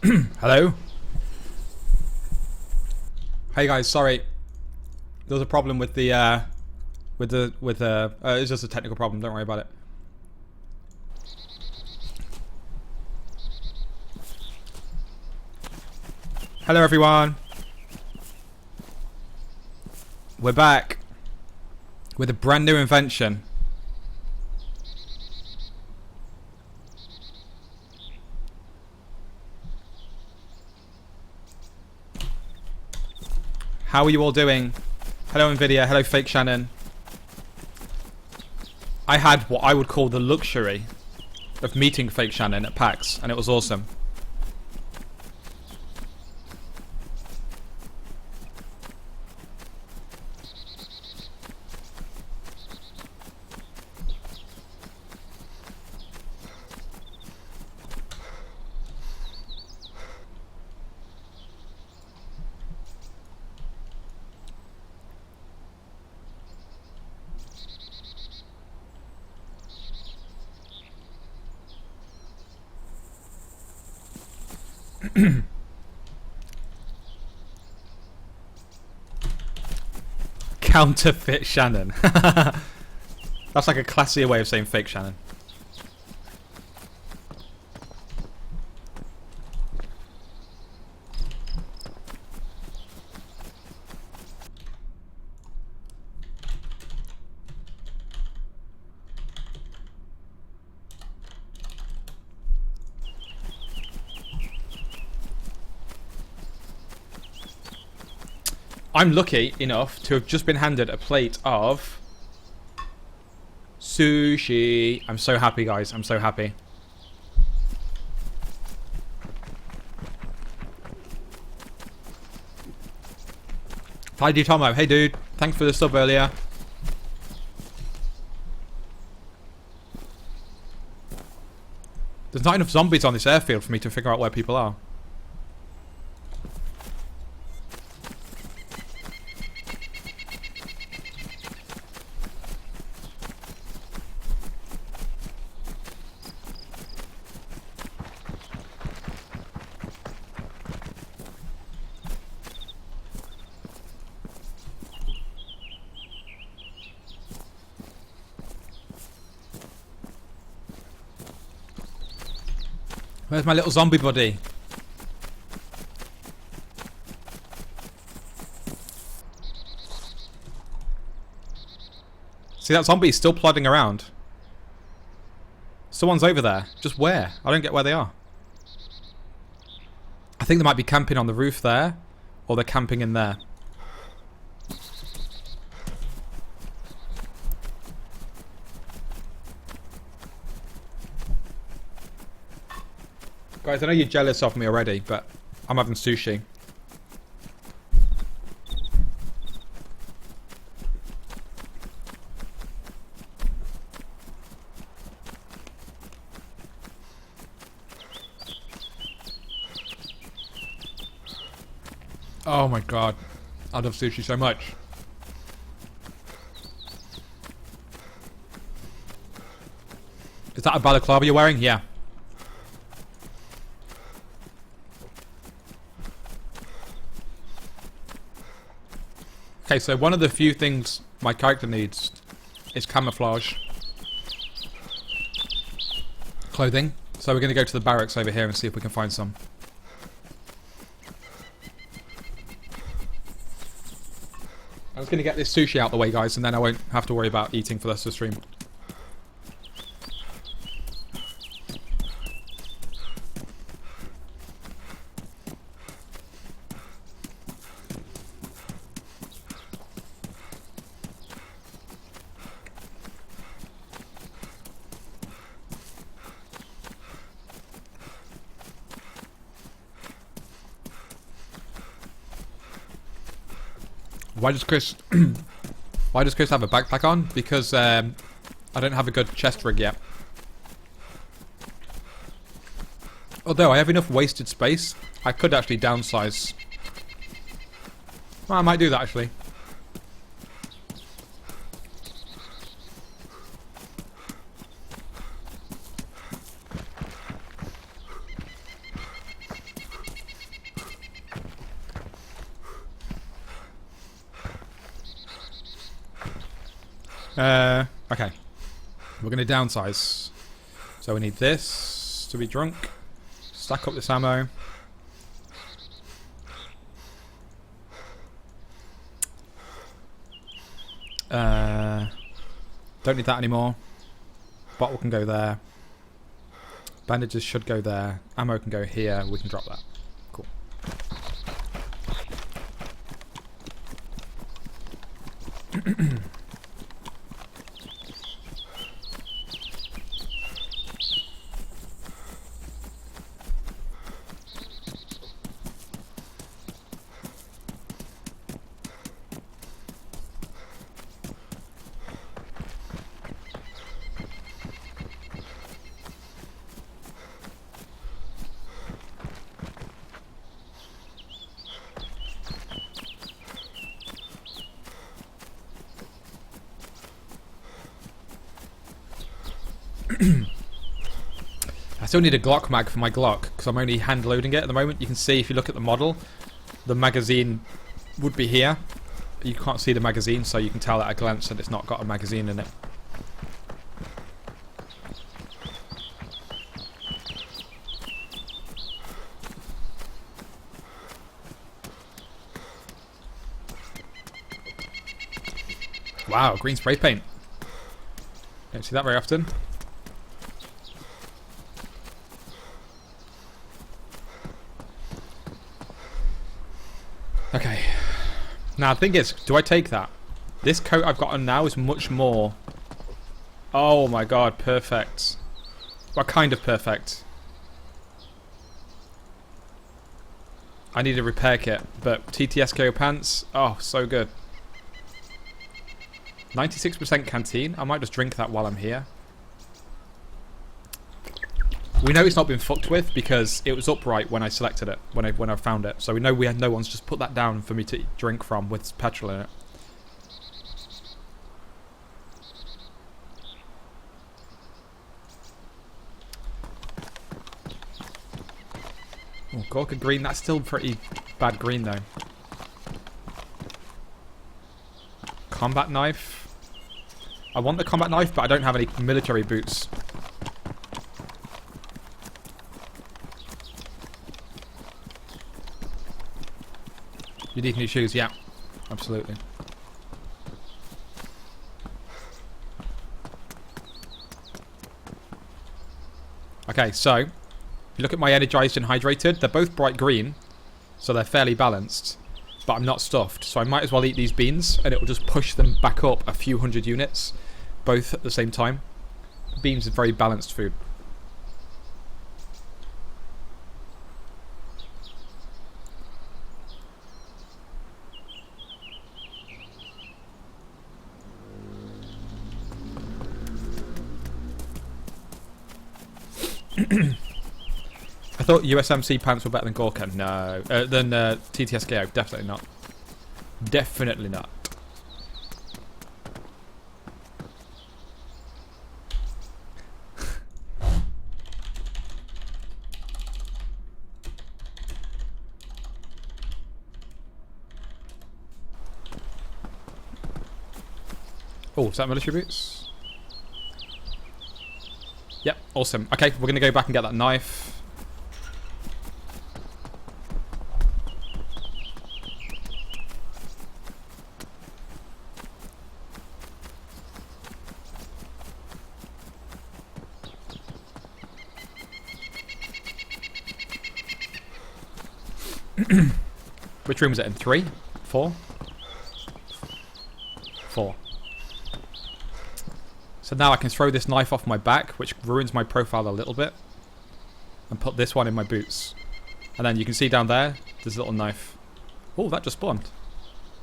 Hello? Hey guys, sorry. There was a problem with the, it's just a technical problem, don't worry about it. Hello everyone. We're back with a brand new invention. How are you all doing? Hello NVIDIA, hello Fake Shannon. I had what I would call the luxury of meeting Fake Shannon at PAX, and it was awesome. Counterfeit Shannon. That's like a classier way of saying Fake Shannon. I'm lucky enough to have just been handed a plate of sushi. I'm so happy, guys. I'm so happy. Hi, D Tomo. Hey, dude. Thanks for the sub earlier. There's not enough zombies on this airfield for me to figure out where people are. Where's my little zombie buddy? See, that zombie is still plodding around. Someone's over there. Just where? I don't get where they are. I think they might be camping on the roof there, or they're camping in there. Guys, I know you're jealous of me already, but I'm having sushi. Oh my god. I love sushi so much. Is that a balaclava you're wearing? Yeah. Okay, so one of the few things my character needs is camouflage clothing. So we're going to go to the barracks over here and see if we can find some. I'm just going to get this sushi out the way, guys, and then I won't have to worry about eating for the rest of the stream. Why does Chris have a backpack on? Because I don't have a good chest rig yet. Although I have enough wasted space, I could actually downsize. Well, I might do that actually. Okay. We're going to downsize. So we need this to be drunk. Stack up this ammo. Don't need that anymore. Bottle can go there. Bandages should go there. Ammo can go here. We can drop that. Cool. I still need a Glock mag for my Glock because I'm only hand loading it at the moment. You can see if you look at the model, the magazine would be here. You can't see the magazine, so you can tell at a glance that it's not got a magazine in it. Wow, green spray paint. Don't see that very often. Okay. Now the thing is, do I take that? This coat I've got on now is much more... Oh my god, perfect. Well, kind of perfect. I need a repair kit, but TTSKO pants, oh, so good. 96% canteen. I might just drink that while I'm here. We know it's not been fucked with because it was upright when I selected it, when I found it. So we know no one's just put that down for me to drink from with petrol in it. Oh, Gorka green. That's still pretty bad green though. Combat knife. I want the combat knife, but I don't have any military boots. You need new shoes, yeah. Absolutely. Okay, so if you look at my energized and hydrated, they're both bright green, so they're fairly balanced. But I'm not stuffed, so I might as well eat these beans and it will just push them back up a few hundred units, both at the same time. Beans are very balanced food. I thought USMC pants were better than Gorka. No. Than TTSKO. Definitely not. Definitely not. Oh, is that military boots? Yep, awesome. Okay, we're going to go back and get that knife. Which room is it in? 3? 4? 4. So now I can throw this knife off my back, which ruins my profile a little bit, and put this one in my boots. And then you can see down there, there's a little knife. Oh, that just spawned.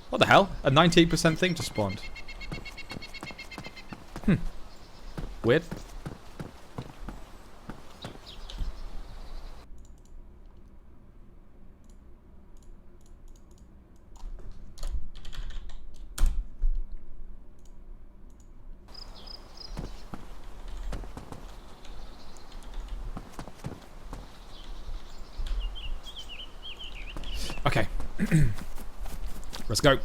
What the hell? A 98% thing just spawned. Weird. Okay. Let's go.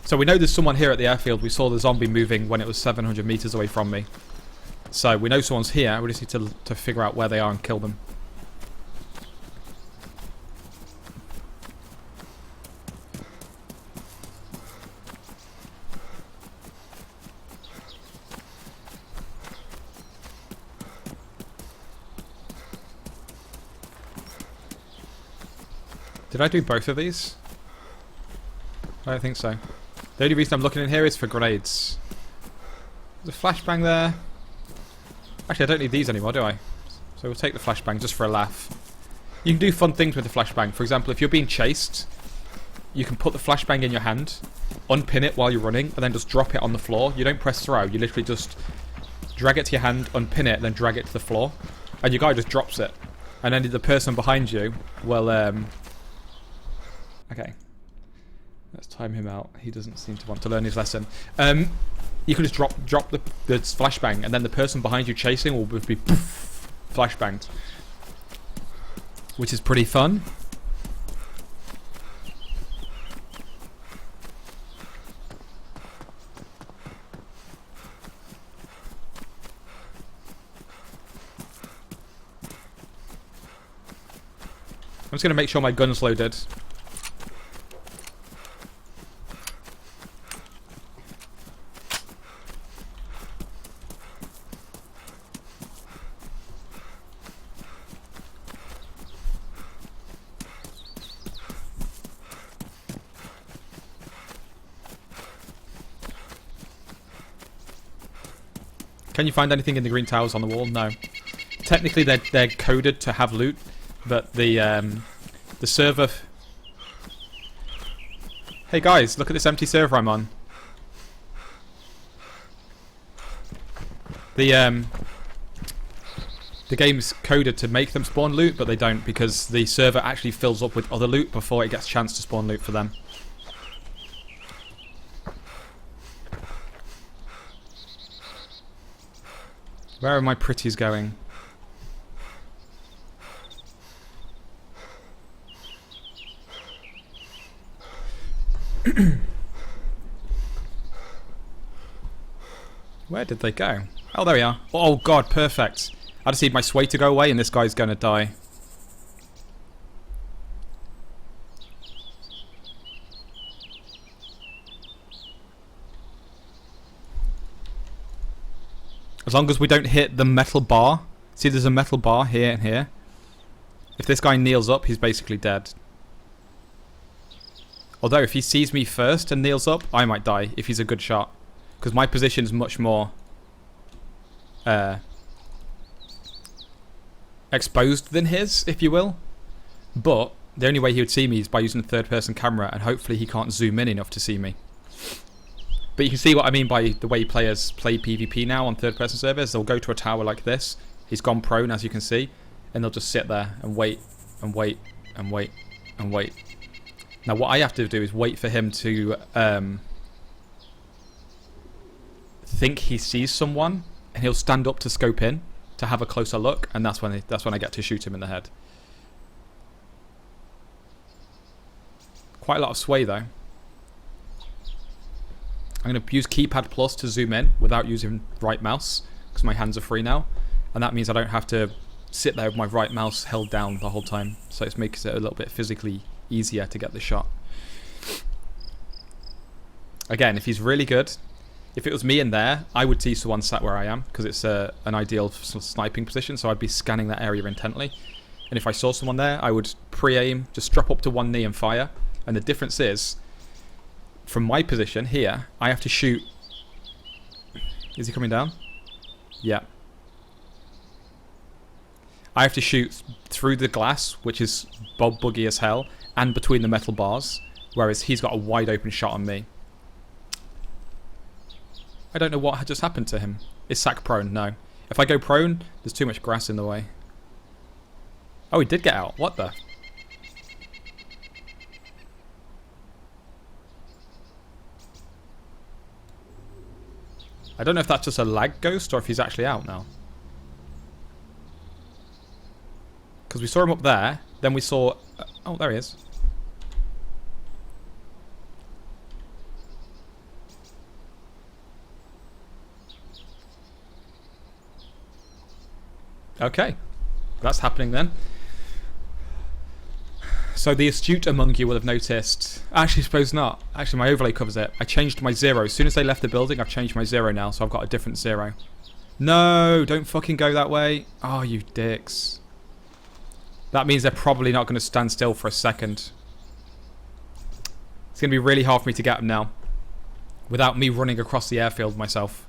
So we know there's someone here at the airfield. We saw the zombie moving when it was 700 meters away from me. So we know someone's here. We just need to figure out where they are and kill them. Did I do both of these? I don't think so. The only reason I'm looking in here is for grenades. There's a flashbang there. Actually, I don't need these anymore, do I? So we'll take the flashbang just for a laugh. You can do fun things with the flashbang. For example, if you're being chased, you can put the flashbang in your hand, unpin it while you're running, and then just drop it on the floor. You don't press throw. You literally just drag it to your hand, unpin it, and then drag it to the floor. And your guy just drops it. And then the person behind you will... Okay. Let's time him out. He doesn't seem to want to learn his lesson. You can just drop the flashbang, and then the person behind you chasing will be poof, flashbanged. Which is pretty fun. I'm just going to make sure my gun's loaded. Can you find anything in the green towers on the wall? No. Technically, they're coded to have loot, but the server... Hey guys, look at this empty server I'm on. The game's coded to make them spawn loot, but they don't, because the server actually fills up with other loot before it gets a chance to spawn loot for them. Where are my pretties going? Where did they go? Oh, there we are. Oh god, perfect. I just need my sway to go away and this guy's gonna die. As long as we don't hit the metal bar. See, there's a metal bar here and here. If this guy kneels up, he's basically dead. Although, if he sees me first and kneels up, I might die if he's a good shot. Because my position is much more exposed than his, if you will. But the only way he would see me is by using a third-person camera, and hopefully he can't zoom in enough to see me. But you can see what I mean by the way players play PvP now on third-person servers. They'll go to a tower like this. He's gone prone, as you can see. And they'll just sit there and wait, and wait, and wait, and wait. Now what I have to do is wait for him to think he sees someone. And he'll stand up to scope in, to have a closer look. And that's when I get to shoot him in the head. Quite a lot of sway, though. I'm going to use keypad plus to zoom in without using right mouse because my hands are free now, and that means I don't have to sit there with my right mouse held down the whole time, so it makes it a little bit physically easier to get the shot. Again, if he's really good, if it was me in there, I would see someone sat where I am because it's an ideal sniping position, so I'd be scanning that area intently, and if I saw someone there, I would pre-aim, just drop up to one knee and fire, and the difference is from my position here, I have to shoot. Is he coming down? Yeah. I have to shoot through the glass, which is bob buggy as hell, and between the metal bars, whereas he's got a wide open shot on me. I don't know what just happened to him. Is Sac prone? No. If I go prone, there's too much grass in the way. Oh, he did get out. What the? I don't know if that's just a lag ghost or if he's actually out now. Because we saw him up there, then we saw... oh, there he is. Okay. That's happening then. So the astute among you will have noticed... Actually, suppose not. Actually, my overlay covers it. I changed my 0. As soon as they left the building, I've changed my 0 now, so I've got a different 0. No, don't fucking go that way. Oh, you dicks. That means they're probably not going to stand still for a second. It's going to be really hard for me to get them now. Without me running across the airfield myself.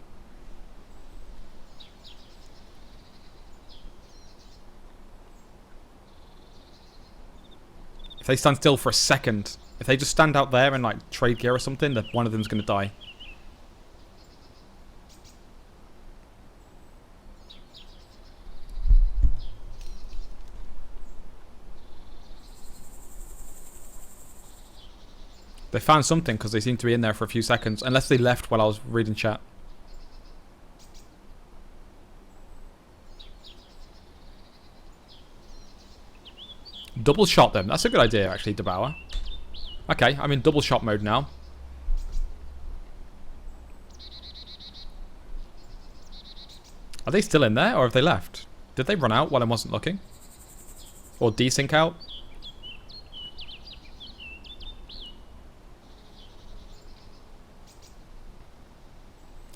If they stand still for a second, if they just stand out there and like trade gear or something, then one of them's going to die. They found something because they seemed to be in there for a few seconds, unless they left while I was reading chat. Double shot them. That's a good idea, actually, Debauer. Okay, I'm in double shot mode now. Are they still in there, or have they left? Did they run out while I wasn't looking? Or desync out?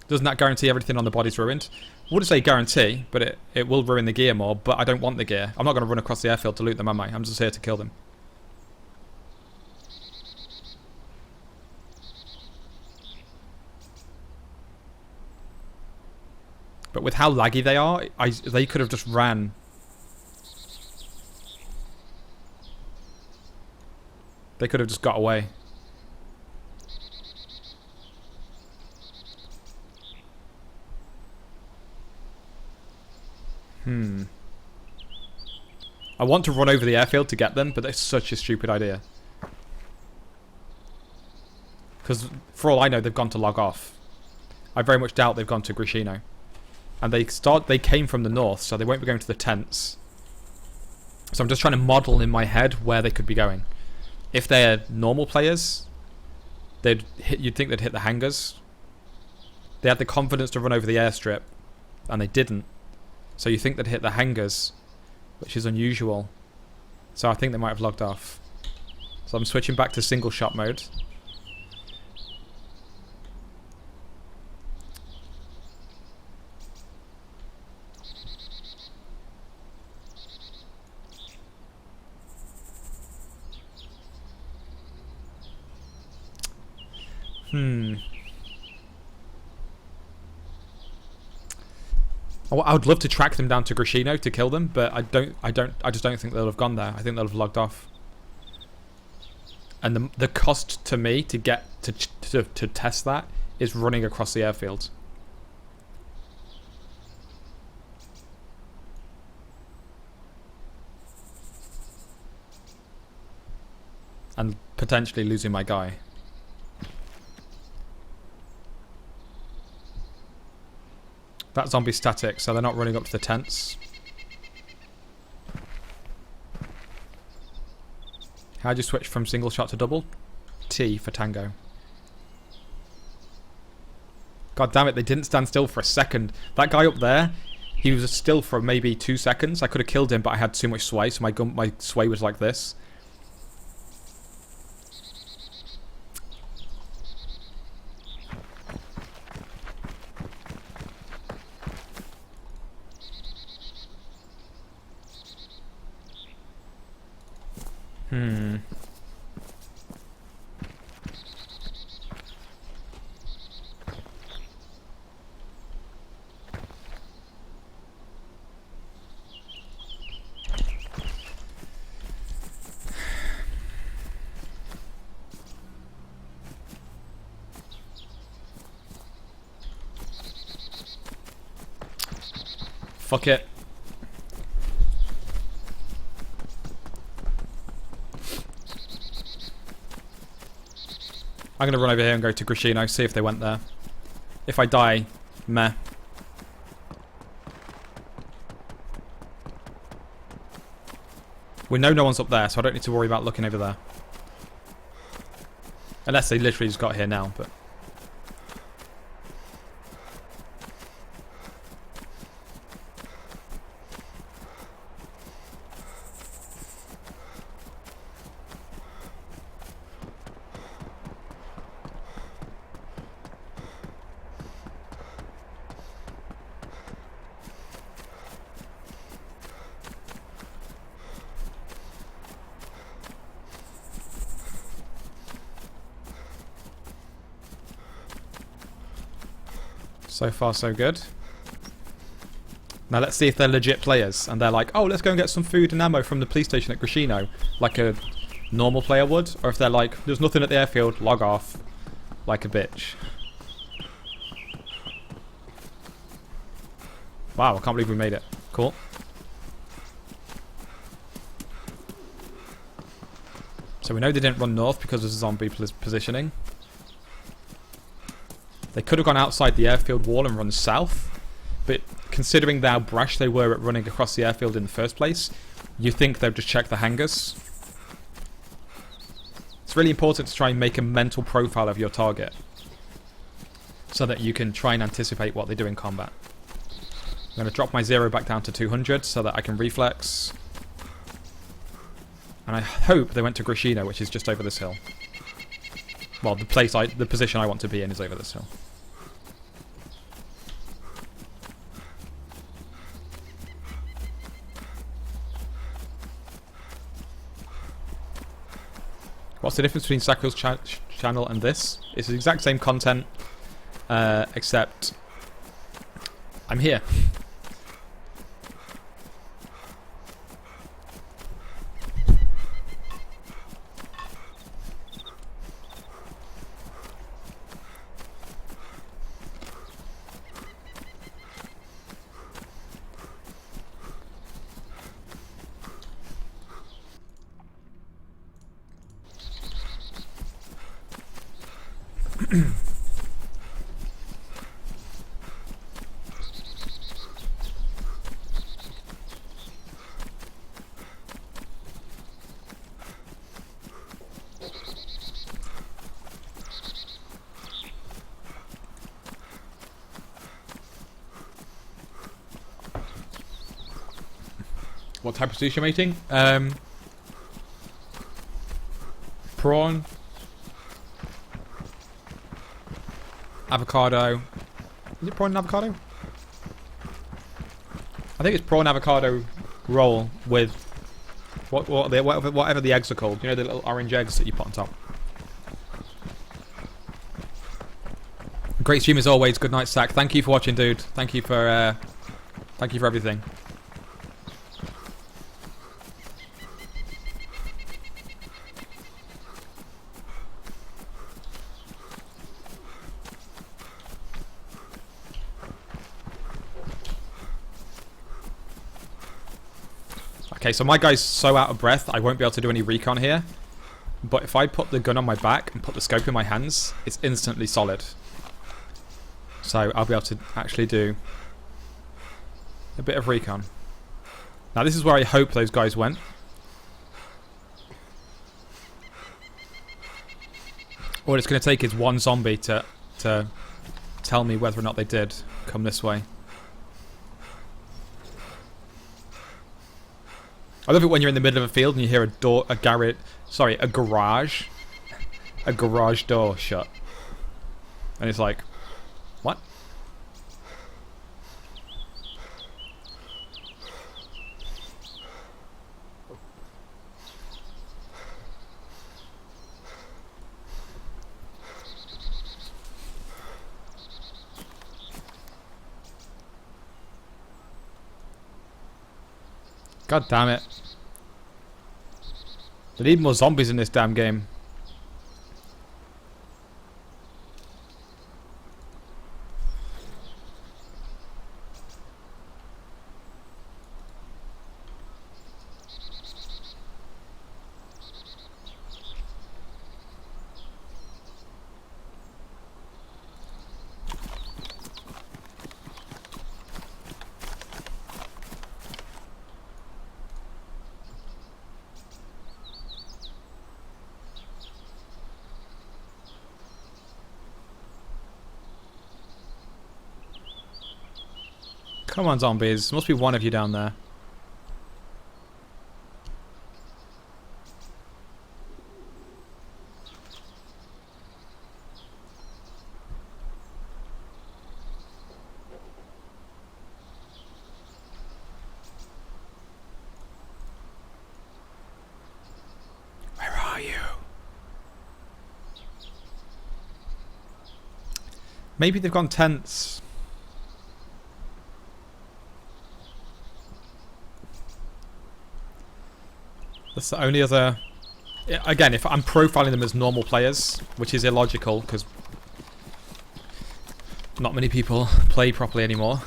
Doesn't that guarantee everything on the body's ruined? I wouldn't say guarantee, but it will ruin the gear more, but I don't want the gear. I'm not going to run across the airfield to loot them, am I? I'm just here to kill them. But with how laggy they are, they could have just ran. They could have just got away. I want to run over the airfield to get them, but it's such a stupid idea. Because for all I know, they've gone to log off. I very much doubt they've gone to Grishino. And they came from the north, so they won't be going to the tents. So I'm just trying to model in my head where they could be going. If they're normal players, you'd think they'd hit the hangars. They had the confidence to run over the airstrip, and they didn't. So you think they'd hit the hangars, which is unusual. So I think they might have logged off. So I'm switching back to single shot mode. I would love to track them down to Grishino to kill them, but I just don't think they'll have gone there. I think they'll have logged off. And the cost to me to get to test that is running across the airfield. And potentially losing my guy. That zombie's static, so they're not running up to the tents. How'd you switch from single shot to double? T for tango. God damn it, they didn't stand still for a second. That guy up there, he was still for maybe 2 seconds. I could have killed him, but I had too much sway, so my sway was like this. Fuck it. I'm going to run over here and go to Grishino, see if they went there. If I die, meh. We know no one's up there, so I don't need to worry about looking over there. Unless they literally just got here now, but... So far, so good. Now let's see if they're legit players. And they're like, oh, let's go and get some food and ammo from the police station at Grishino. Like a normal player would. Or if they're like, there's nothing at the airfield, log off. Like a bitch. Wow, I can't believe we made it. Cool. So we know they didn't run north because of the zombie positioning. They could have gone outside the airfield wall and run south. But considering how brash they were at running across the airfield in the first place, you think they'd just check the hangars. It's really important to try and make a mental profile of your target. So that you can try and anticipate what they do in combat. I'm going to drop my 0 back down to 200 so that I can reflex. And I hope they went to Grishino, which is just over this hill. Well, the position I want to be in is over this hill. What's the difference between Sacriel's channel and this? It's the exact same content, except I'm here. What type of sushi am I eating? Prawn. Avocado. Is it prawn and avocado? I think it's prawn avocado roll with whatever the eggs are called. You know, the little orange eggs that you put on top. Great stream as always. Good night, Sack. Thank you for watching, dude. Thank you for everything. Okay, so my guy's so out of breath, I won't be able to do any recon here. But if I put the gun on my back and put the scope in my hands, it's instantly solid. So I'll be able to actually do a bit of recon. Now this is where I hope those guys went. All it's going to take is one zombie to tell me whether or not they did come this way. I love it when you're in the middle of a field and you hear a garage door shut. And it's like, what? God damn it. They need more zombies in this damn game. Come on, zombies. Must be one of you down there. Where are you? Maybe they've gone tents. That's the only other... Again, if I'm profiling them as normal players, which is illogical, because not many people play properly anymore.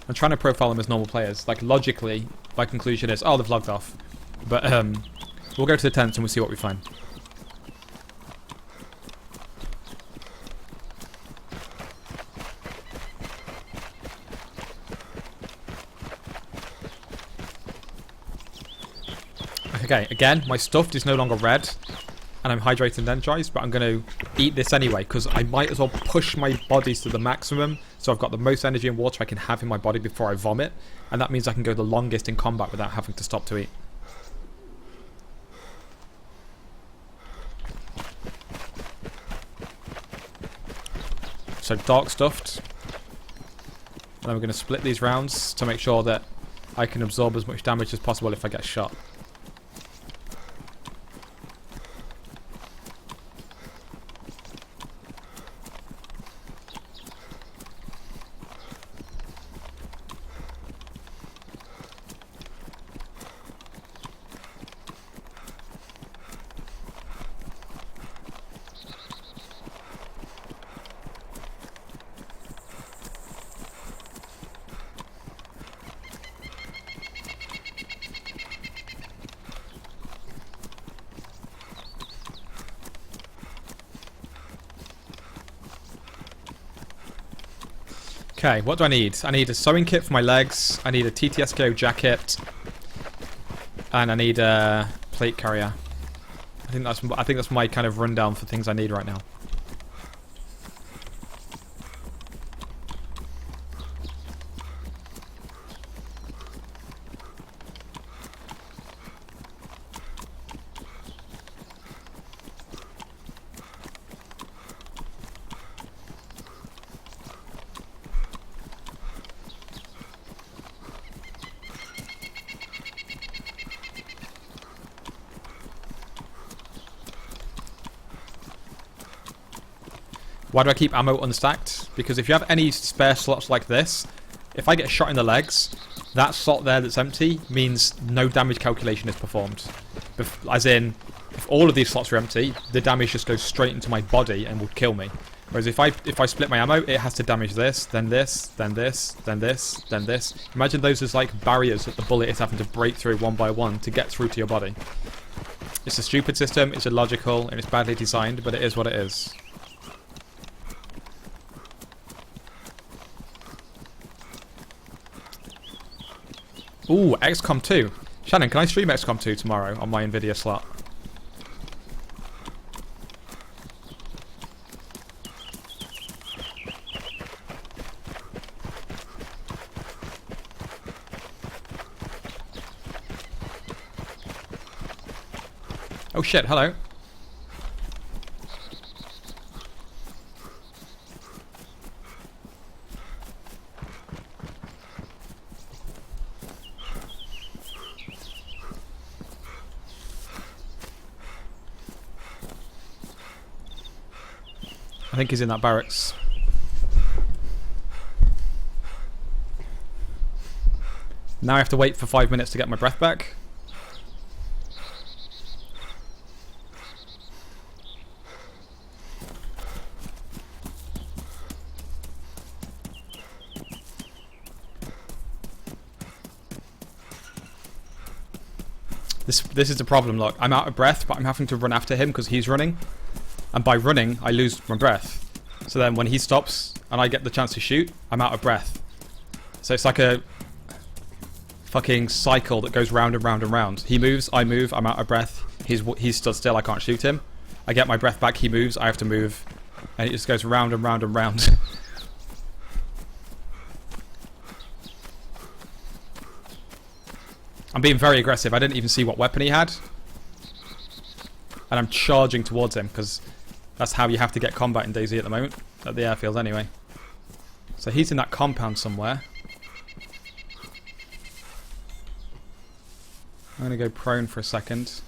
I'm trying to profile them as normal players. Like, logically, my conclusion is, oh, they've logged off. But, we'll go to the tents and we'll see what we find. Okay, again, my stuffed is no longer red, and I'm hydrated and energized, but I'm going to eat this anyway, because I might as well push my bodies to the maximum, so I've got the most energy and water I can have in my body before I vomit, and that means I can go the longest in combat without having to stop to eat. So dark stuffed, and then we're going to split these rounds to make sure that I can absorb as much damage as possible if I get shot. Okay, what do I need? I need a sewing kit for my legs. I need a TTSKO jacket, and I need a plate carrier. I think that's my kind of rundown for things I need right now. Why do I keep ammo unstacked? Because if you have any spare slots like this, if I get shot in the legs, that slot there that's empty means no damage calculation is performed. As in, if all of these slots are empty, the damage just goes straight into my body and will kill me. Whereas if I split my ammo, it has to damage this, then this, then this, then this, then this. Imagine those as like barriers that the bullet is having to break through one by one to get through to your body. It's a stupid system, it's illogical, and it's badly designed, but it is what it is. Ooh, XCOM 2. Shannon, can I stream XCOM 2 tomorrow on my NVIDIA slot? Oh shit, hello. I think he's in that barracks. Now I have to wait for 5 minutes to get my breath back. This is the problem, look. I'm out of breath, but I'm having to run after him because he's running. And by running, I lose my breath. So then when he stops and I get the chance to shoot, I'm out of breath. So it's like a fucking cycle that goes round and round and round. He moves, I move, I'm out of breath. He's stood still, I can't shoot him. I get my breath back, he moves, I have to move. And it just goes round and round and round. I'm being very aggressive. I didn't even see what weapon he had. And I'm charging towards him because that's how you have to get combat in DayZ at the moment. At the airfield anyway. So he's in that compound somewhere. I'm going to go prone for a second.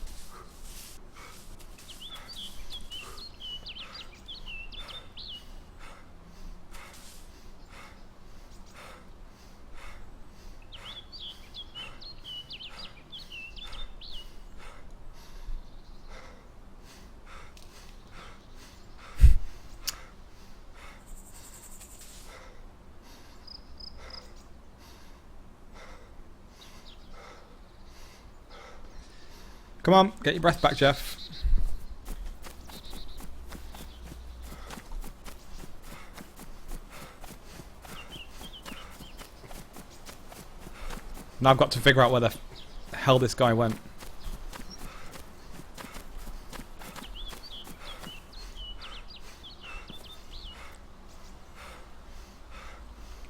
Come on, get your breath back, Jeff. Now I've got to figure out where the hell this guy went.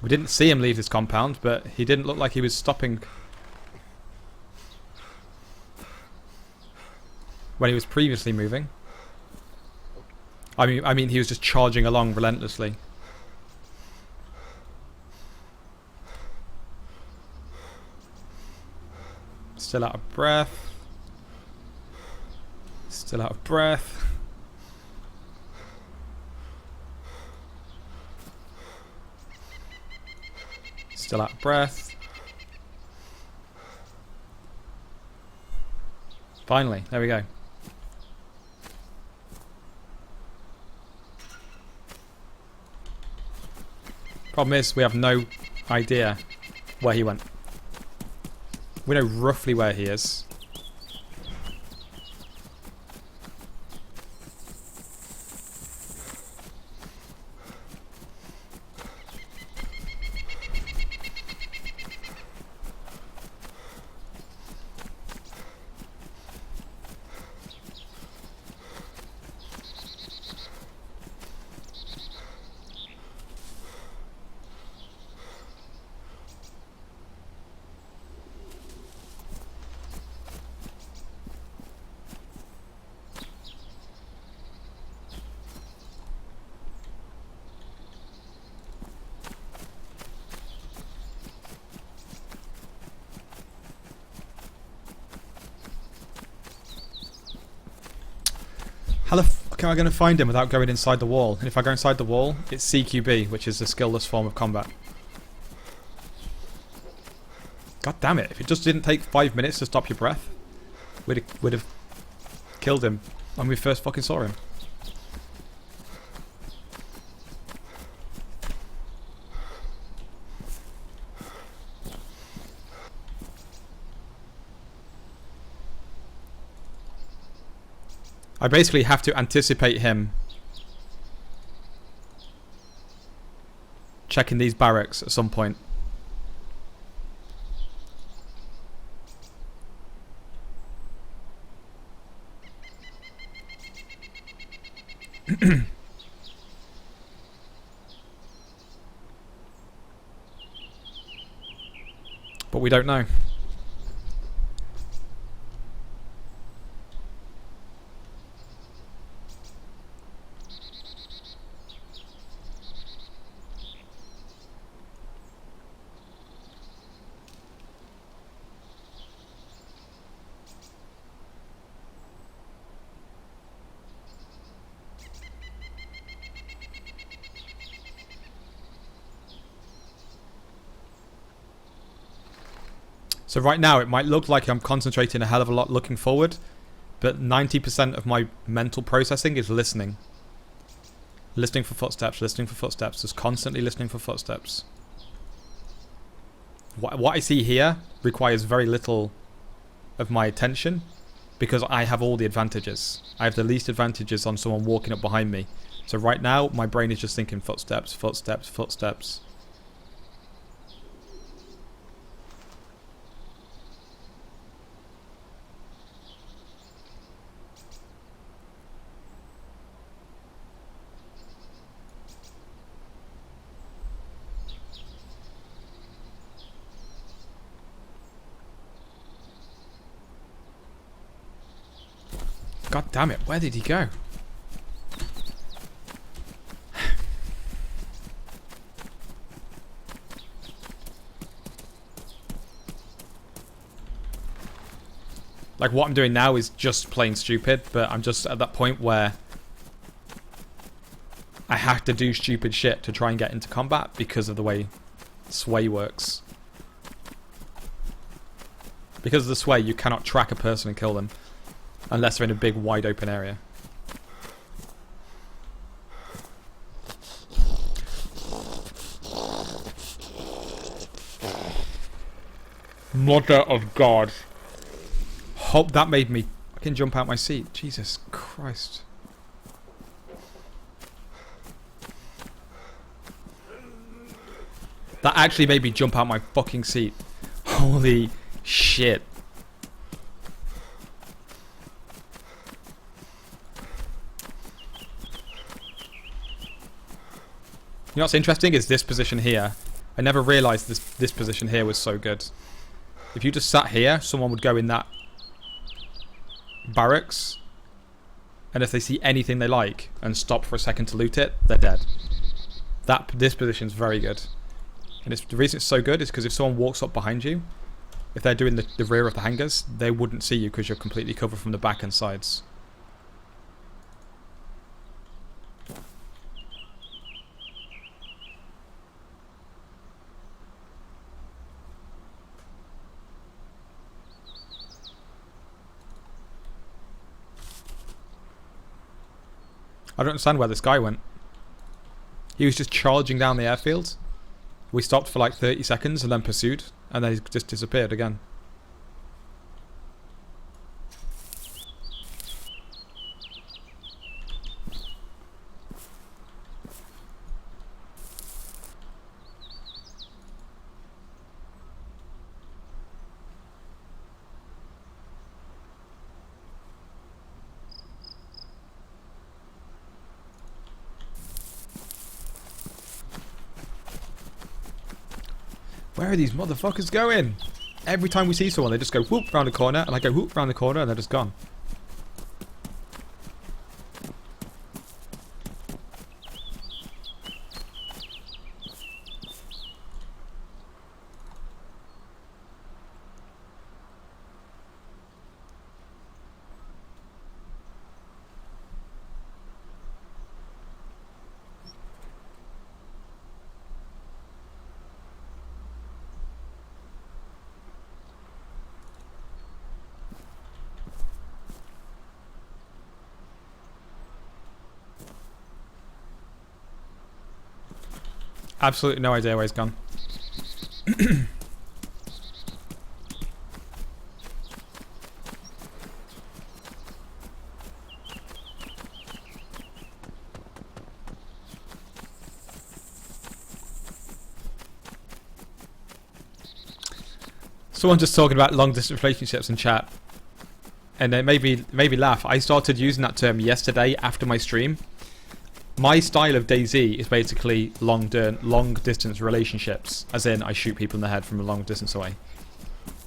We didn't see him leave this compound, but he didn't look like he was stopping when he was previously moving. I mean, he was just charging along relentlessly. Still out of breath. Still out of breath. Still out of breath. Finally, there we go. Problem is, we have no idea where he went. We know roughly where he is. How the fuck am I going to find him without going inside the wall? And if I go inside the wall, it's CQB, which is a skillless form of combat. God damn it, if it just didn't take 5 minutes to stop your breath, we'd have killed him when we first fucking saw him. I basically have to anticipate him checking these barracks at some point. But we don't know. So right now it might look like I'm concentrating a hell of a lot looking forward, but 90% of my mental processing is listening. Listening for footsteps, just constantly listening for footsteps. What I see here requires very little of my attention because I have all the advantages. I have the least advantages on someone walking up behind me. So right now my brain is just thinking footsteps, footsteps, footsteps. God damn it, where did he go? Like, what I'm doing now is just plain stupid, but I'm just at that point where I have to do stupid shit to try and get into combat because of the way sway works. Because of the sway, you cannot track a person and kill them unless they're in a big, wide open area. Mother of God. Hope that made me can jump out my seat. Jesus Christ. That actually made me jump out my fucking seat. Holy shit. You know what's interesting is this position here. I never realised this position here was so good. If you just sat here, someone would go in that barracks, and if they see anything they like and stop for a second to loot it, they're dead. This position's very good. And the reason it's so good is because if someone walks up behind you, if they're doing the rear of the hangars, they wouldn't see you because you're completely covered from the back and sides. I don't understand where this guy went. He was just charging down the airfield. We stopped for like 30 seconds and then pursued, and then he just disappeared again. Where are these motherfuckers going? Every time we see someone, they just go whoop round the corner, and I go whoop round the corner, and they're just gone. Absolutely no idea where he's gone. Someone just talking about long distance relationships in chat, and it made me laugh. I started using that term yesterday after my stream. My style of DayZ is basically long distance relationships, as in I shoot people in the head from a long distance away.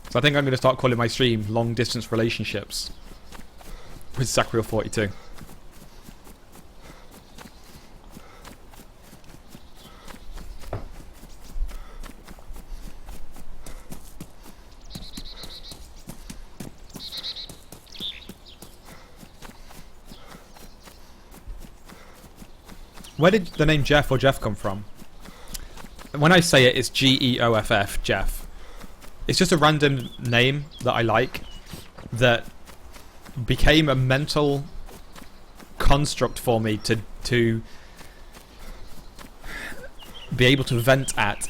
So I think I'm going to start calling my stream long distance relationships with Sacriel 42. Where did the name Jeff or Jeff come from? When I say it, it's Geoff, Jeff. It's just a random name that I like that became a mental construct for me to be able to vent at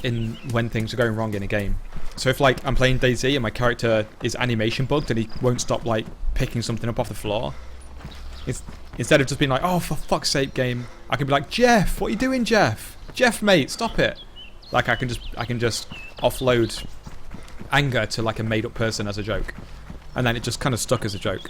when things are going wrong in a game. So if like I'm playing DayZ and my character is animation bugged and he won't stop like picking something up off the floor, instead of just being like, oh, for fuck's sake, game, I can be like, Jeff, what are you doing, Jeff? Jeff, mate, stop it. Like I can just offload anger to like a made-up person as a joke, and then it just kind of stuck as a joke.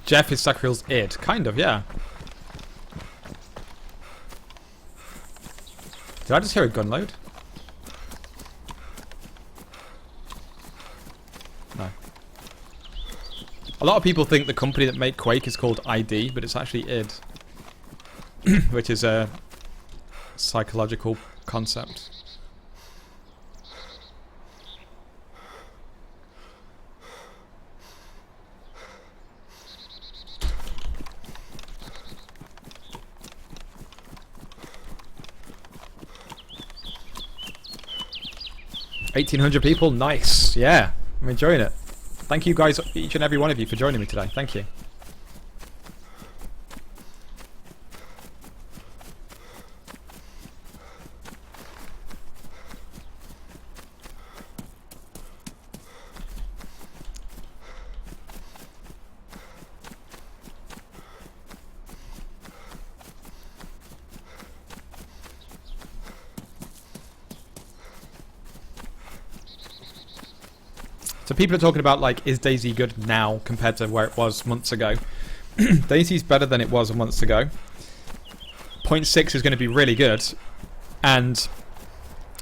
Jeff is Sacriel's id. Kind of, yeah. Did I just hear a gun load? No. A lot of people think the company that made Quake is called ID, but it's actually id. Which is a psychological concept. 1,800 people, nice. Yeah, I'm enjoying it. Thank you guys, each and every one of you, for joining me today. Thank you. So people are talking about, like, is DayZ good now compared to where it was months ago? DayZ's better than it was months ago. 0.6 is going to be really good. And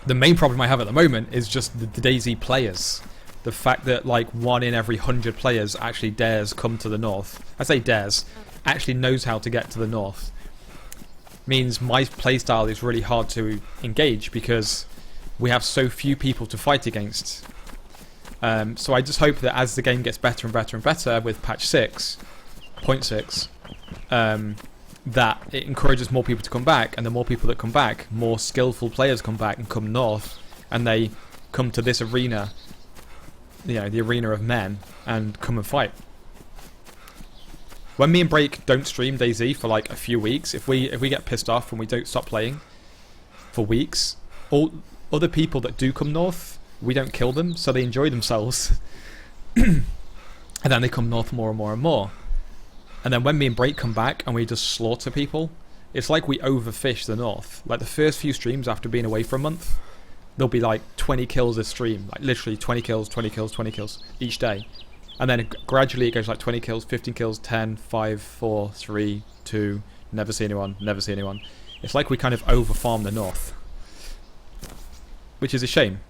the main problem I have at the moment is just the DayZ players. The fact that, like, 1 in every 100 players actually dares come to the north. I say dares. Actually knows how to get to the north. Means my playstyle is really hard to engage because we have so few people to fight against. So I just hope that as the game gets better and better and better with patch 6.6, that it encourages more people to come back, and the more people that come back, more skillful players come back and come north, and they come to this arena, you know, the arena of men, and come and fight. When me and Break don't stream DayZ for like a few weeks, if we get pissed off and we don't stop playing for weeks, all other people that do come north, we don't kill them, so they enjoy themselves. And then they come north more and more and more. And then when me and Break come back and we just slaughter people, it's like we overfish the north. Like the first few streams after being away for a month, there'll be like 20 kills a stream. Like literally 20 kills, 20 kills, 20 kills each day. And then gradually it goes like 20 kills, 15 kills, 10, 5, 4, 3, 2, never see anyone, never see anyone. It's like we kind of overfarm the north. Which is a shame.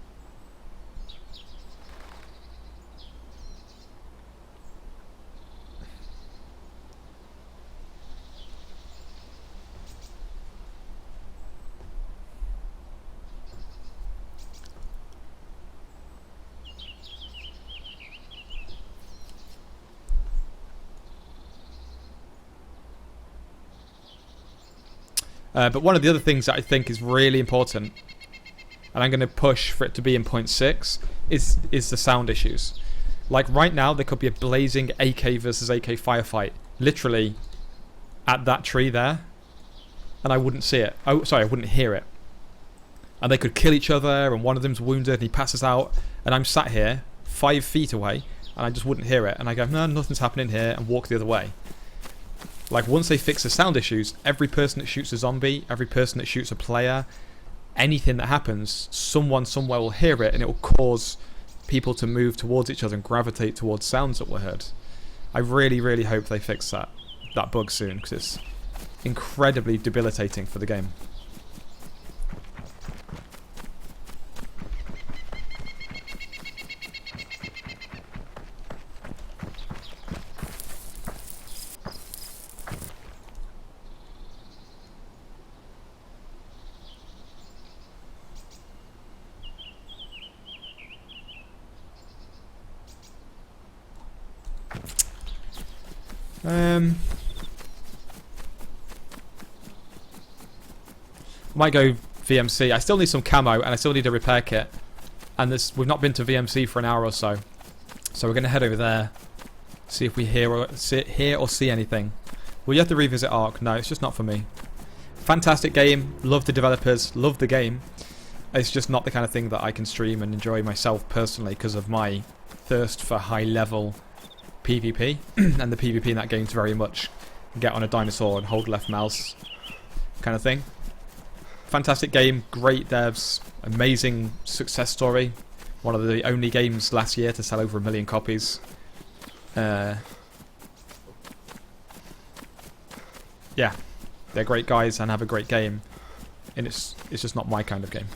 But one of the other things that I think is really important, and I'm going to push for it to be in 0.6, is the sound issues. Like right now, there could be a blazing AK versus AK firefight, literally at that tree there, and I wouldn't see it. Oh, sorry, I wouldn't hear it. And they could kill each other, and one of them's wounded, and he passes out, and I'm sat here 5 feet away, and I just wouldn't hear it. And I go, no, nothing's happening here, and walk the other way. Like, once they fix the sound issues, every person that shoots a zombie, every person that shoots a player, anything that happens, someone somewhere will hear it, and it will cause people to move towards each other and gravitate towards sounds that were heard. I really, really hope they fix that bug soon, because it's incredibly debilitating for the game. Might go VMC. I still need some camo, and I still need a repair kit. And we've not been to VMC for an hour or so. So we're going to head over there, see if we hear or see anything. Will you have to revisit Ark? No, it's just not for me. Fantastic game. Love the developers. Love the game. It's just not the kind of thing that I can stream and enjoy myself personally because of my thirst for high-level PvP. And the PvP in that game is very much get on a dinosaur and hold left mouse kind of thing. Fantastic game, great devs, amazing success story. One of the only games last year to sell over 1 million copies. Yeah, they're great guys and have a great game, and it's just not my kind of game.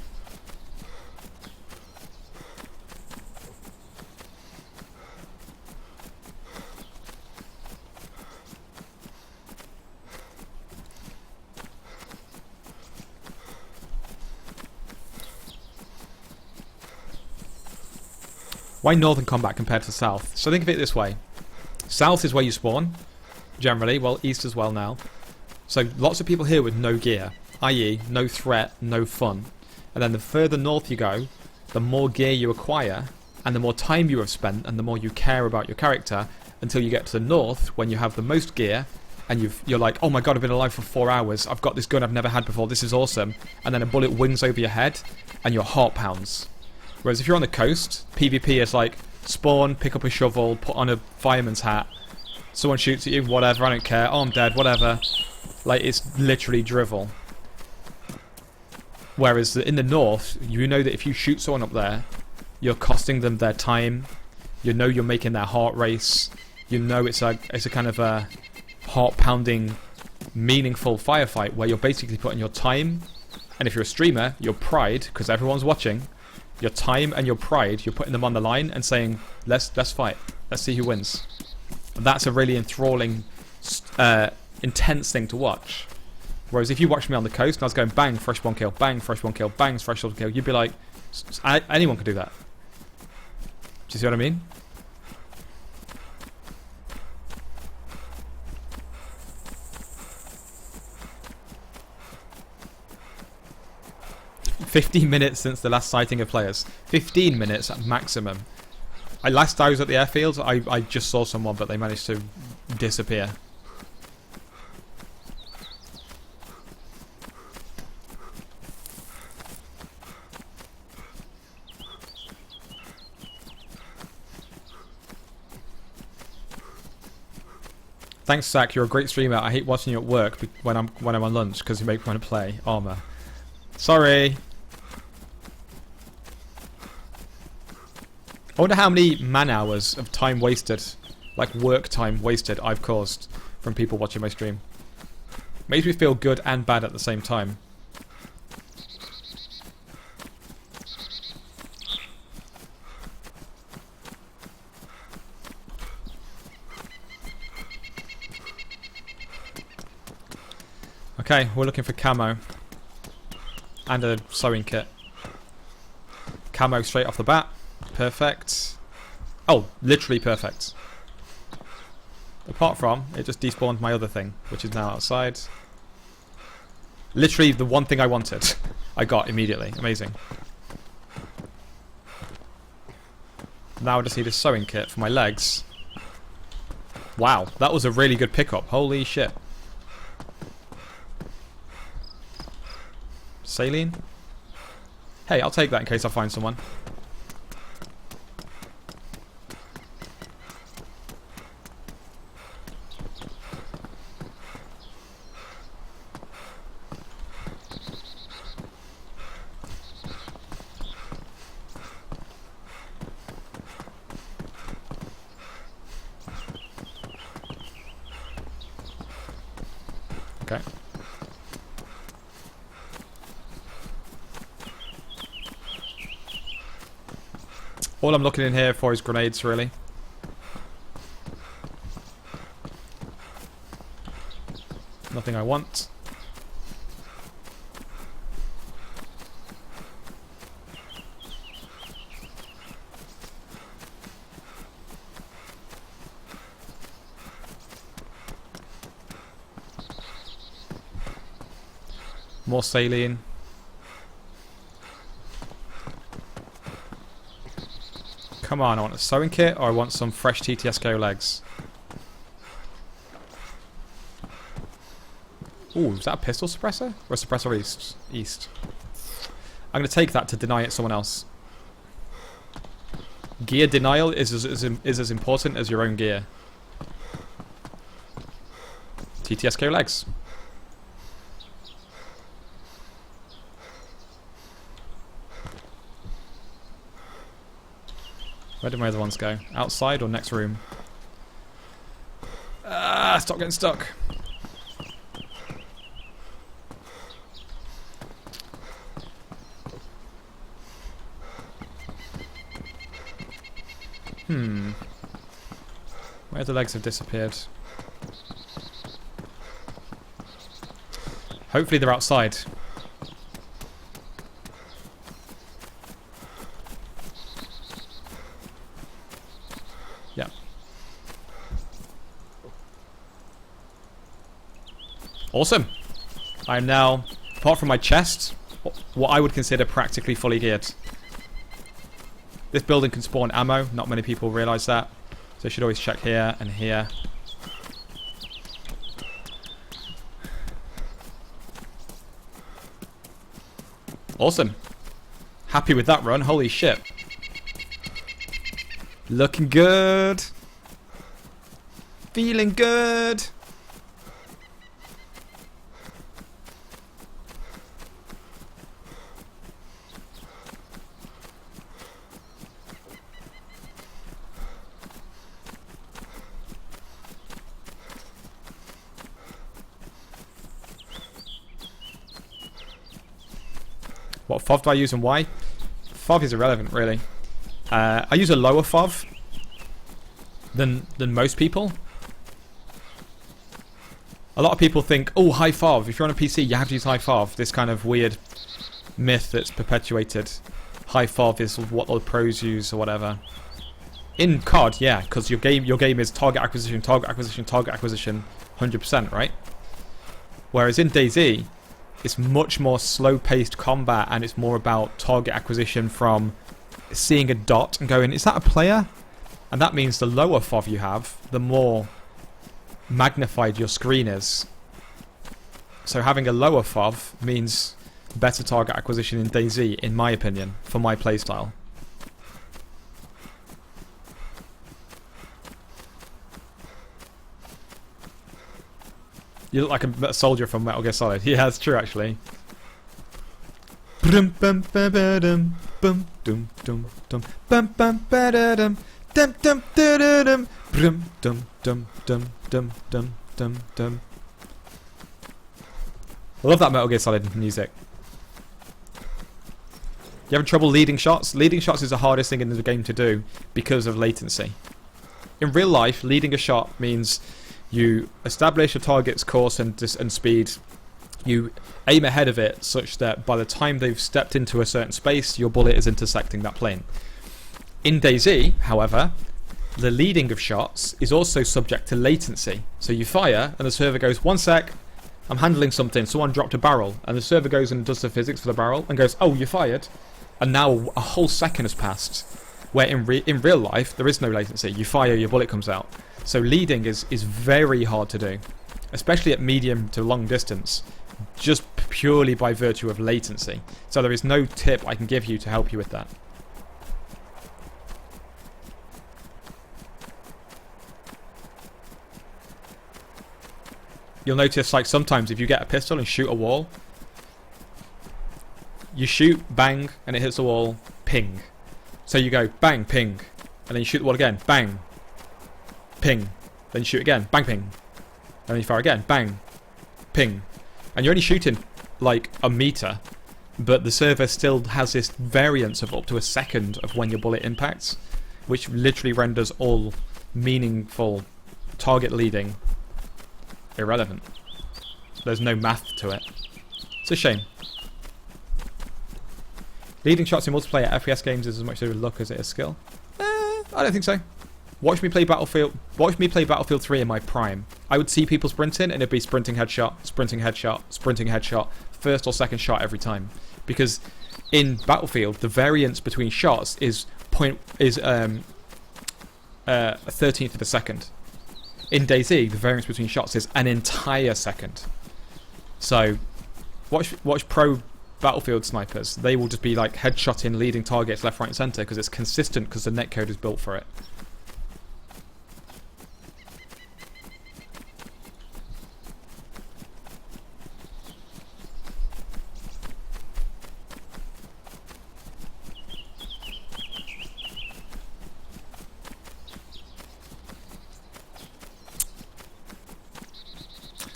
Why Northern Combat compared to South? So think of it this way. South is where you spawn, generally. Well, East as well now. So lots of people here with no gear, i.e. no threat, no fun. And then the further north you go, the more gear you acquire, and the more time you have spent, and the more you care about your character, until you get to the north, when you have the most gear, and you're like, oh my god, I've been alive for 4 hours, I've got this gun I've never had before, this is awesome, and then a bullet wings over your head, and your heart pounds. Whereas if you're on the coast, PvP is like, spawn, pick up a shovel, put on a fireman's hat, someone shoots at you, whatever, I don't care, oh I'm dead, whatever. Like, it's literally drivel. Whereas in the north, you know that if you shoot someone up there, you're costing them their time, you know you're making their heart race, you know it's a kind of a heart-pounding, meaningful firefight where you're basically putting your time, and if you're a streamer, your pride, because everyone's watching, your time and your pride, you're putting them on the line and saying, let's fight, let's see who wins. And that's a really enthralling, intense thing to watch. Whereas if you watched me on the coast and I was going bang, fresh one kill, bang, fresh one kill, bang, fresh one kill, you'd be like, anyone could do that. Do you see what I mean? "15 minutes since the last sighting of players." 15 minutes at maximum. Last I was at the airfield, I just saw someone, but they managed to disappear. Thanks, Sack. You're a great streamer. I hate watching you at work when I'm on lunch because you make me want to play Armour. Sorry. I wonder how many man hours of time wasted, like work time wasted, I've caused from people watching my stream. Makes me feel good and bad at the same time. Okay, we're looking for camo. And a sewing kit. Camo straight off the bat. Perfect. Oh, literally perfect. Apart from, it just despawned my other thing, which is now outside. Literally the one thing I wanted, I got immediately. Amazing. Now I just need a sewing kit for my legs. Wow, that was a really good pickup. Holy shit. Saline? Hey, I'll take that in case I find someone. Okay. All I'm looking in here for is grenades, really. Nothing I want. More saline. Come on, I want a sewing kit or I want some fresh TTSKO legs. Ooh, is that a pistol suppressor? Or a suppressor east? I'm going to take that to deny it someone else. Gear denial is as important as your own gear. TTSKO legs. Where did my other ones go? Outside or next room? Ah, stop getting stuck. Where the legs have disappeared. Hopefully they're outside. Yeah. Awesome. I am now, apart from my chest, what I would consider practically fully geared. This building can spawn ammo. Not many people realise that. So you should always check here and here. Awesome. Happy with that run. Holy shit. Looking good. Feeling good. What FOV do I use and why? FOV is irrelevant, really. I use a lower FOV than most people. A lot of people think, oh, high FOV. If you're on a PC, you have to use high FOV. This kind of weird myth that's perpetuated. High FOV is what the pros use or whatever. In COD, yeah, because your game is target acquisition, 100%, right? Whereas in DayZ, it's much more slow-paced combat, and it's more about target acquisition from seeing a dot and going, is that a player? And that means the lower FOV you have, the more magnified your screen is. So having a lower FOV means better target acquisition in DayZ, in my opinion, for my playstyle. You look like a soldier from Metal Gear Solid. Yeah, that's true, actually. I love that Metal Gear Solid music. You having trouble leading shots? Leading shots is the hardest thing in the game to do because of latency. In real life, leading a shot means you establish a target's course and speed. You aim ahead of it such that by the time they've stepped into a certain space, your bullet is intersecting that plane. In DayZ, however, the leading of shots is also subject to latency. So you fire and the server goes, 1 sec, I'm handling something, someone dropped a barrel, and the server goes and does the physics for the barrel and goes, oh, you fired, and now a whole second has passed. Where in real life there is no latency. You fire, your bullet comes out. So leading is very hard to do, especially at medium to long distance, just purely by virtue of latency. So there is no tip I can give you to help you with that. You'll notice, like, sometimes if you get a pistol and shoot a wall, you shoot, bang, and it hits the wall, ping. So you go bang, ping, and then you shoot the wall again, bang, ping, then you shoot again, bang, ping, and then you fire again, bang, ping, and you're only shooting like a meter, but the server still has this variance of up to a second of when your bullet impacts, which literally renders all meaningful target leading irrelevant. There's no math to it. It's a shame. Leading shots in multiplayer FPS games is as much a look as it is skill. I don't think so. Watch me play Battlefield 3 in my prime. I would see people sprinting and it'd be sprinting headshot, sprinting headshot, sprinting headshot, first or second shot every time. Because in Battlefield, the variance between shots is a 13th of a second. In DayZ, the variance between shots is an entire second. So watch pro Battlefield snipers. They will just be like headshotting leading targets left, right and centre because it's consistent, because the netcode is built for it.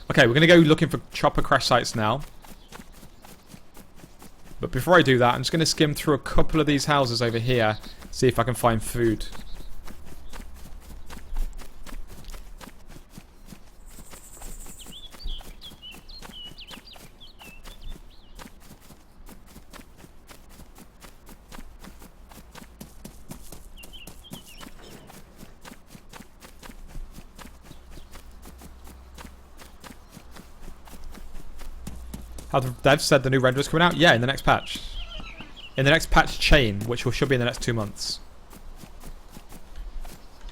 Okay, we're going to go looking for chopper crash sites now. But before I do that, I'm just going to skim through a couple of these houses over here, see if I can find food. How the devs said the new render is coming out? Yeah, in the next patch. In the next patch chain, which should be in the next 2 months.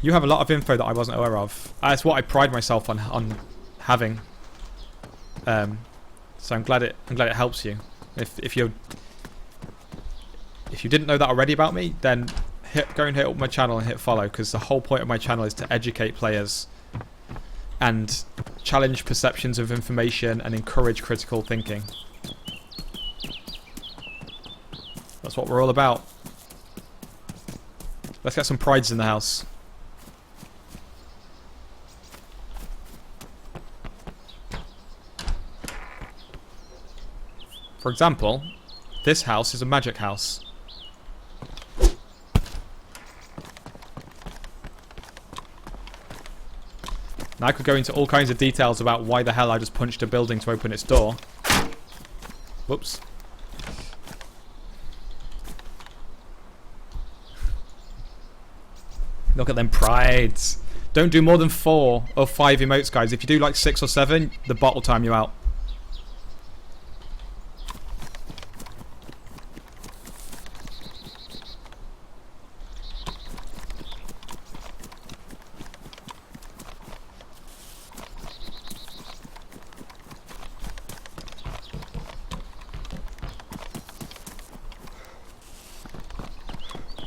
You have a lot of info that I wasn't aware of. That's what I pride myself on having. So I'm glad it helps you. If you didn't know that already about me, then go and hit up my channel and hit follow, because the whole point of my channel is to educate players and challenge perceptions of information and encourage critical thinking. That's what we're all about. Let's get some prides in the house. For example, this house is a magic house. Now I could go into all kinds of details about why the hell I just punched a building to open its door. Whoops. Look at them prides. Don't do more than 4 or 5 emotes, guys. If you do like 6 or 7, the bot will time you out.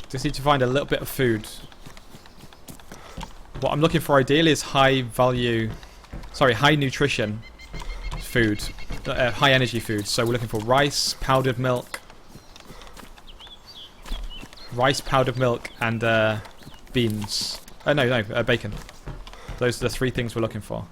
Just need to find a little bit of food. What I'm looking for ideally is high nutrition food, high energy food. So we're looking for rice, powdered milk, and beans. Bacon. Those are the 3 things we're looking for.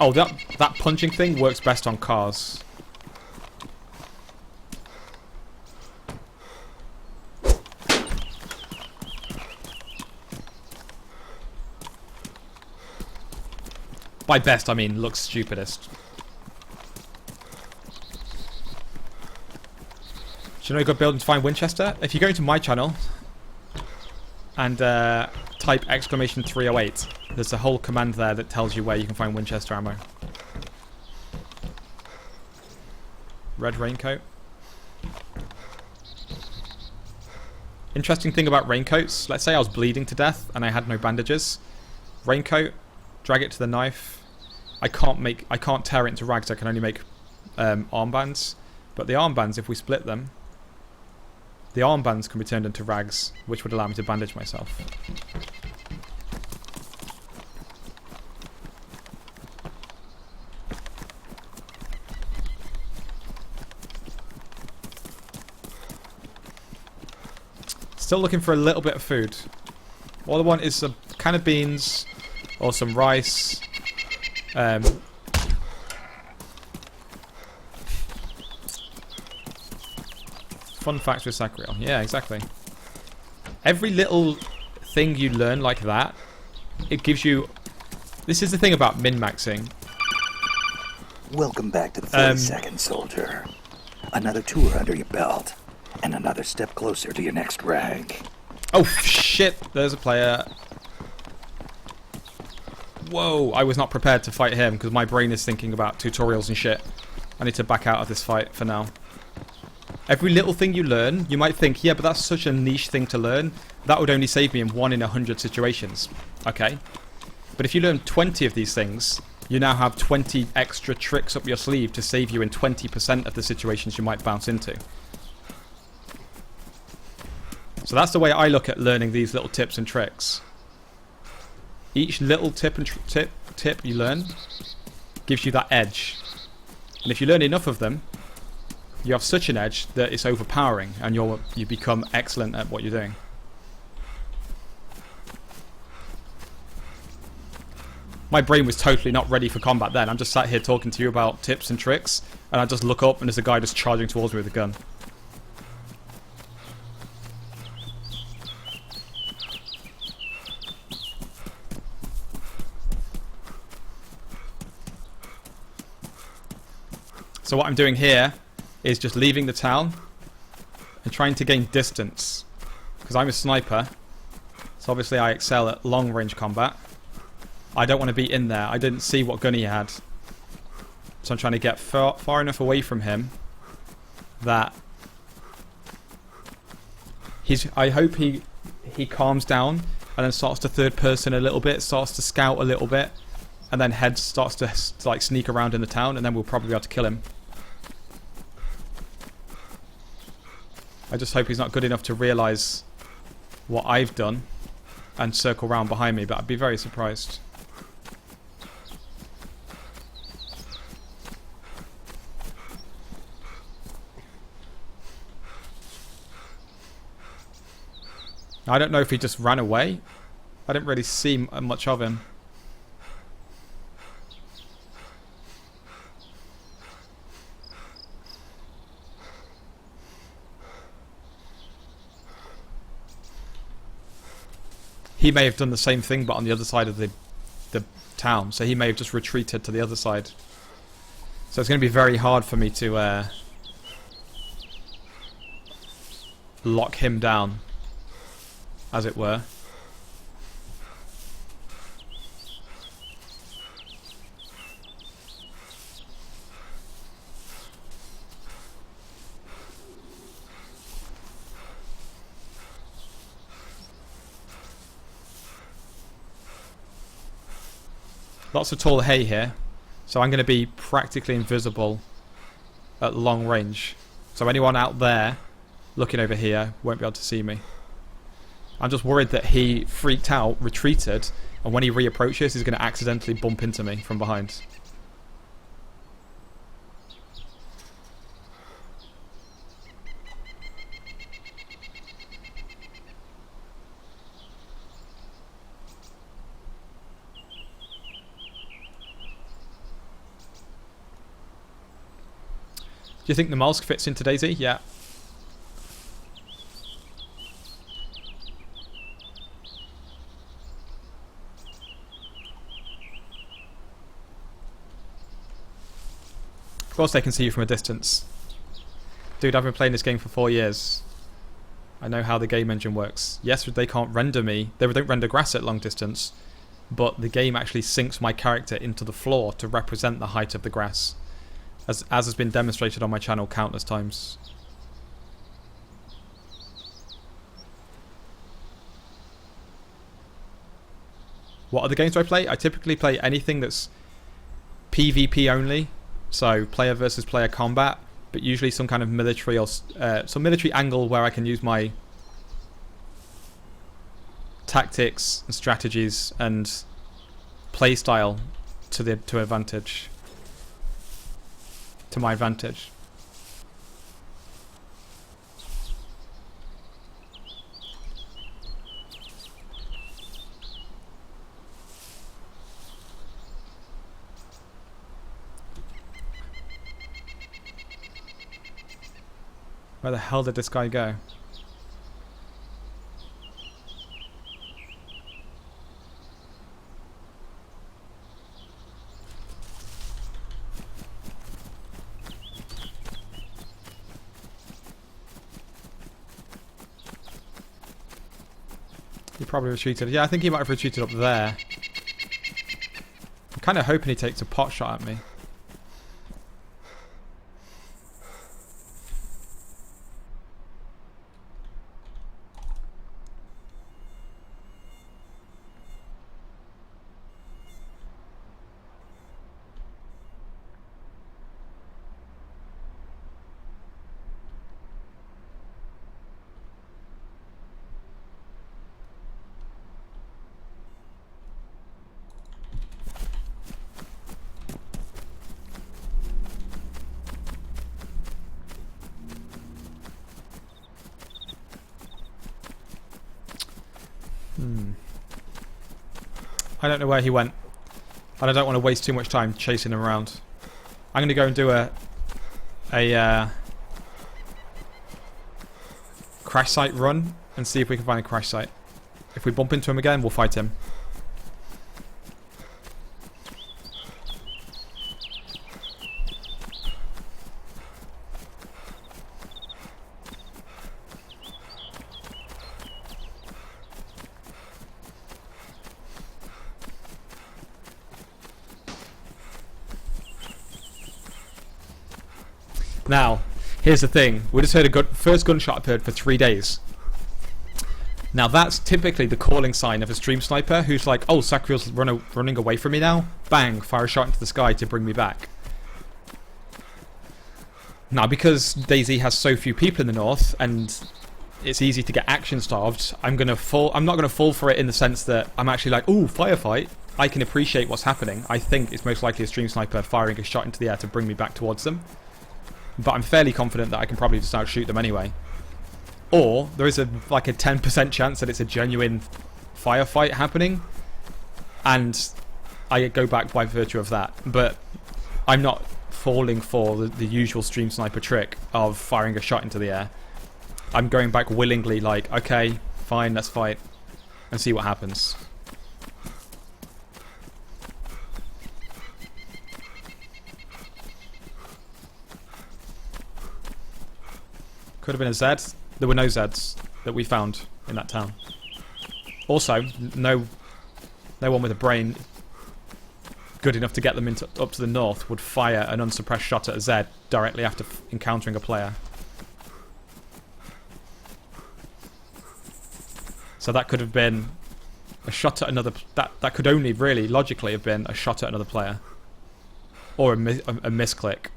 Oh, that punching thing works best on cars. By best, I mean looks stupidest. Do you know a good building to find Winchester? If you go into my channel and type !308, there's a whole command there that tells you where you can find Winchester ammo. Red raincoat. Interesting thing about raincoats. Let's say I was bleeding to death and I had no bandages. Raincoat, drag it to the knife. I can't tear it into rags. I can only make armbands. But the armbands, if we split them, the armbands can be turned into rags, which would allow me to bandage myself. Still looking for a little bit of food. All I want is some can of beans or some rice. Fun fact with Sacriel. Yeah, exactly. Every little thing you learn like that, it gives you... This is the thing about min-maxing. Welcome back to the 42nd, soldier. Another tour under your belt, and another step closer to your next rank. Oh, shit! There's a player. Whoa, I was not prepared to fight him, because my brain is thinking about tutorials and shit. I need to back out of this fight for now. Every little thing you learn, you might think, yeah, but that's such a niche thing to learn. That would only save me in 1 in 100 situations. Okay. But if you learn 20 of these things, you now have 20 extra tricks up your sleeve to save you in 20% of the situations you might bounce into. So that's the way I look at learning these little tips and tricks. Each little tip you learn gives you that edge. And if you learn enough of them, you have such an edge that it's overpowering and you become excellent at what you're doing. My brain was totally not ready for combat then. I'm just sat here talking to you about tips and tricks, and I just look up and there's a guy just charging towards me with a gun. So what I'm doing here is just leaving the town and trying to gain distance, because I'm a sniper, so obviously I excel at long range combat. I don't want to be in there. I didn't see what gun he had. So I'm trying to get far enough away from him that I hope he calms down and then starts to third person a little bit, starts to scout a little bit, and then starts to like sneak around in the town, and then we'll probably be able to kill him. I just hope he's not good enough to realise what I've done and circle around behind me, but I'd be very surprised. I don't know if he just ran away. I didn't really see much of him. He may have done the same thing, but on the other side of the town. So he may have just retreated to the other side. So it's going to be very hard for me to lock him down, as it were. Lots of tall hay here, so I'm going to be practically invisible at long range. So anyone out there looking over here won't be able to see me. I'm just worried that he freaked out, retreated, and when he reapproaches, he's going to accidentally bump into me from behind. Do you think the Molsk fits into Daisy? Yeah. Of course they can see you from a distance. Dude, I've been playing this game for 4 years. I know how the game engine works. Yes, they can't render me. They don't render grass at long distance. But the game actually sinks my character into the floor to represent the height of the grass. As has been demonstrated on my channel countless times. What other games do I play? I typically play anything that's PvP only. So player versus player combat. But usually some kind of military or some military angle where I can use my tactics and strategies and playstyle to advantage. To my advantage. Where the hell did this guy go? He probably retreated. Yeah, I think he might have retreated up there. I'm kind of hoping he takes a pot shot at me. I don't know where he went. And I don't want to waste too much time chasing him around. I'm going to go and do a crash site run and see if we can find a crash site. If we bump into him again, we'll fight him. Now, here's the thing. We just heard a first gunshot I've heard for 3 days. Now, that's typically the calling sign of a stream sniper who's like, oh, Sacriel's running away from me now. Bang, fire a shot into the sky to bring me back. Now, because DayZ has so few people in the north and it's easy to get action starved, I'm not going to fall for it in the sense that I'm actually like, ooh, firefight. I can appreciate what's happening. I think it's most likely a stream sniper firing a shot into the air to bring me back towards them. But I'm fairly confident that I can probably just outshoot them anyway. Or there is a 10% chance that it's a genuine firefight happening, and I go back by virtue of that. But I'm not falling for the usual stream sniper trick of firing a shot into the air. I'm going back willingly, like, okay, fine, let's fight and see what happens. Could have been a Z. There were no Zs that we found in that town. Also, no one with a brain good enough to get them up to the north would fire an unsuppressed shot at a Z directly after encountering a player. So that could have been a shot at another... That could only really, logically, have been a shot at another player. Or a misclick.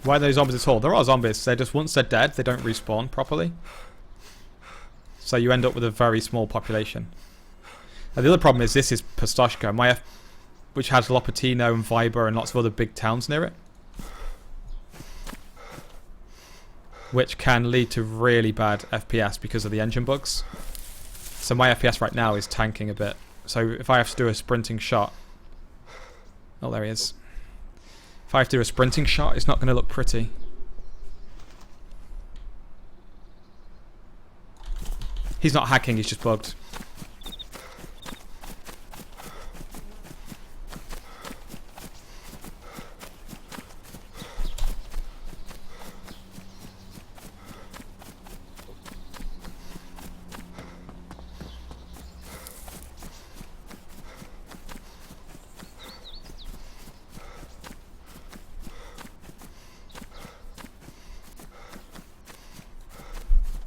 Why are those zombies at all? There are zombies. They're just, once they're dead, they don't respawn properly. So you end up with a very small population. Now, the other problem is this is Pistoshka, which has Lopatino and Viber and lots of other big towns near it. Which can lead to really bad FPS because of the engine bugs. So my FPS right now is tanking a bit. So if I have to do a sprinting shot... Oh, there he is. If I have to do a sprinting shot, it's not going to look pretty. He's not hacking, he's just bugged.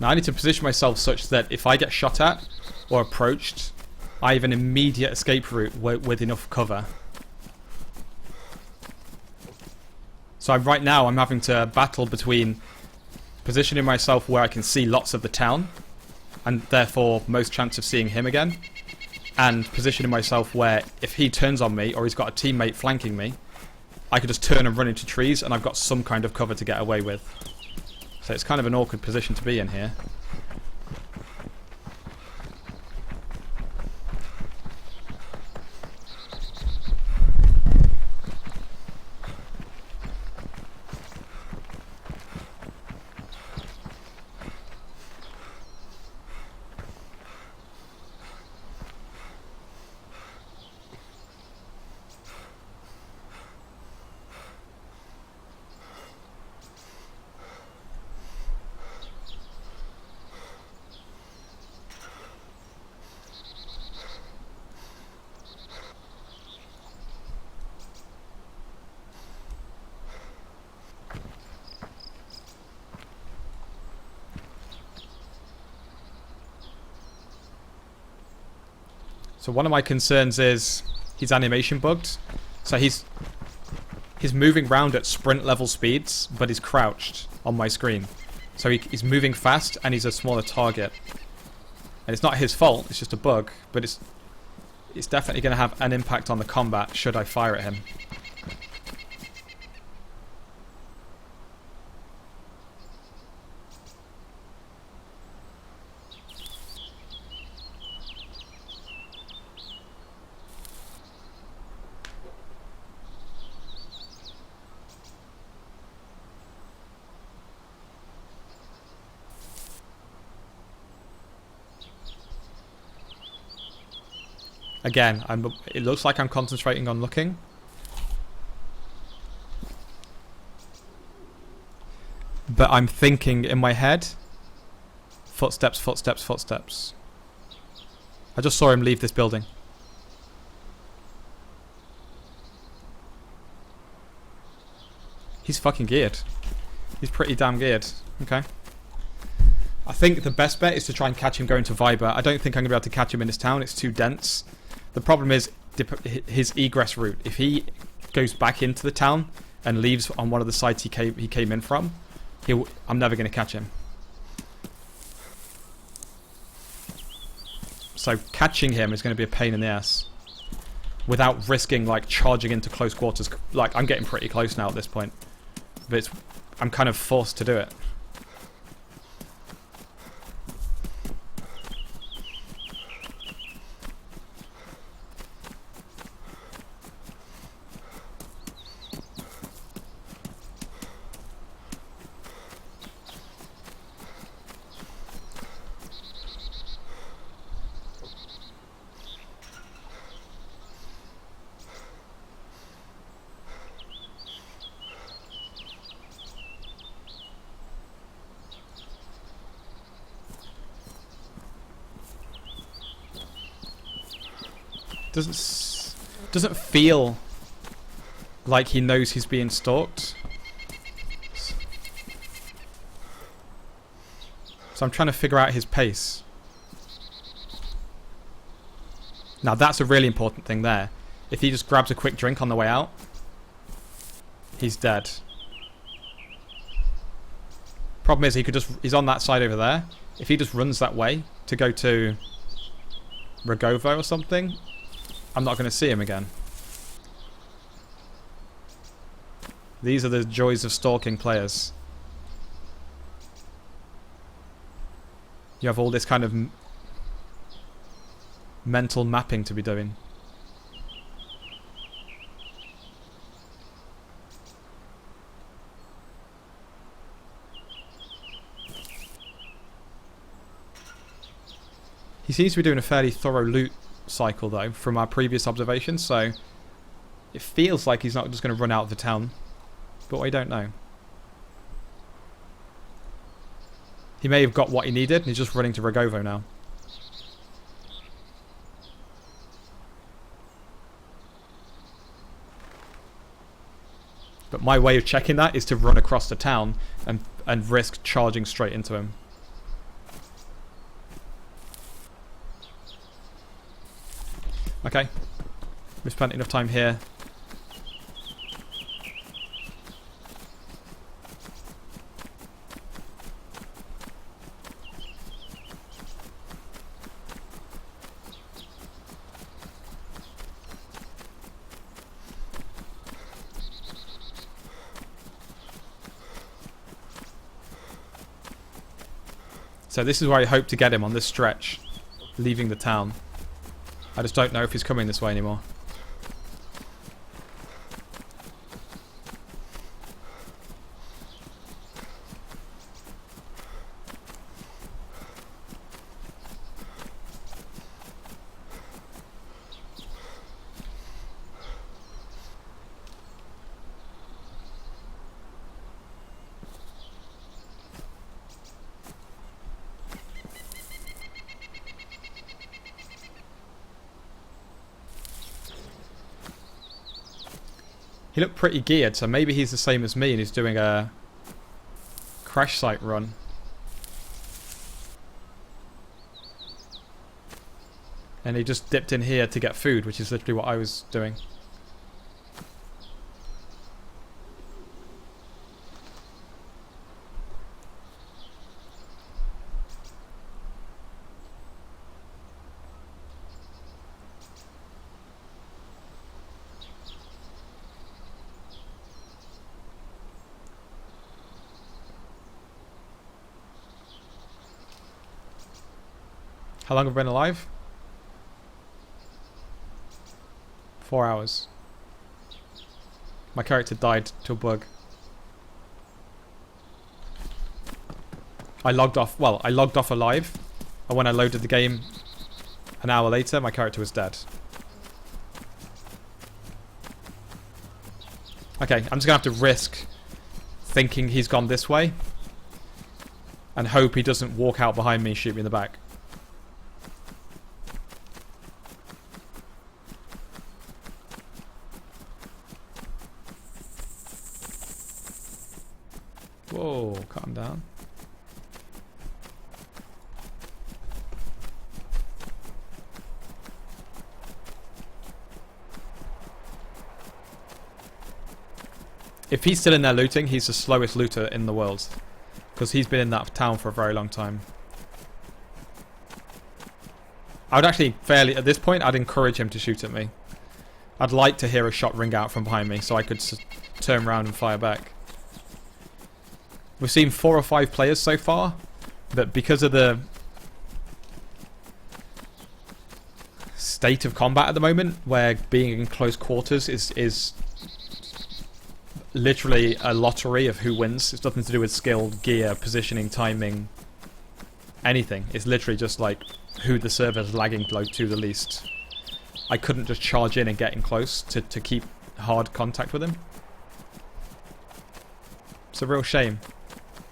Now I need to position myself such that if I get shot at or approached, I have an immediate escape route with enough cover. So right now I'm having to battle between positioning myself where I can see lots of the town, and therefore most chance of seeing him again, and positioning myself where if he turns on me or he's got a teammate flanking me, I could just turn and run into trees and I've got some kind of cover to get away with. So it's kind of an awkward position to be in here. So one of my concerns is he's animation bugged. So he's moving around at sprint level speeds, but he's crouched on my screen. So he's moving fast and he's a smaller target. And it's not his fault, it's just a bug, but it's definitely going to have an impact on the combat should I fire at him. Again, it looks like I'm concentrating on looking. But I'm thinking in my head, footsteps, footsteps, footsteps. I just saw him leave this building. He's fucking geared. He's pretty damn geared. Okay. I think the best bet is to try and catch him going to Viber. I don't think I'm going to be able to catch him in this town. It's too dense. The problem is his egress route. If he goes back into the town and leaves on one of the sites he came in from, I'm never going to catch him. So catching him is going to be a pain in the ass. Without risking like charging into close quarters. Like I'm getting pretty close now at this point. But I'm kind of forced to do it. Doesn't feel like he knows he's being stalked. So I'm trying to figure out his pace. Now that's a really important thing there. If he just grabs a quick drink on the way out, he's dead. Problem is he's on that side over there. If he just runs that way to go to Rogovo or something, I'm not going to see him again. These are the joys of stalking players. You have all this kind of mental mapping to be doing. He seems to be doing a fairly thorough loot cycle though from our previous observations, so it feels like he's not just going to run out of the town, but I don't know. He may have got what he needed and he's just running to Rogovo now. But my way of checking that is to run across the town and risk charging straight into him. Okay, we've spent enough time here. So this is where I hope to get him on this stretch, leaving the town. I just don't know if he's coming this way anymore. He looked pretty geared, so maybe he's the same as me and he's doing a crash site run. And he just dipped in here to get food, which is literally what I was doing. How long have I been alive? 4 hours. My character died to a bug. I logged off alive, and when I loaded the game an hour later, my character was dead. Okay, I'm just going to have to risk thinking he's gone this way. And hope he doesn't walk out behind me and shoot me in the back. Whoa, calm down. If he's still in there looting, he's the slowest looter in the world. Because he's been in that town for a very long time. I would actually at this point, I'd encourage him to shoot at me. I'd like to hear a shot ring out from behind me so I could turn around and fire back. We've seen 4 or 5 players so far, but because of the state of combat at the moment, where being in close quarters is literally a lottery of who wins. It's nothing to do with skill, gear, positioning, timing, anything. It's literally just like who the server's lagging to the least. I couldn't just charge in and get in close to keep hard contact with him. It's a real shame.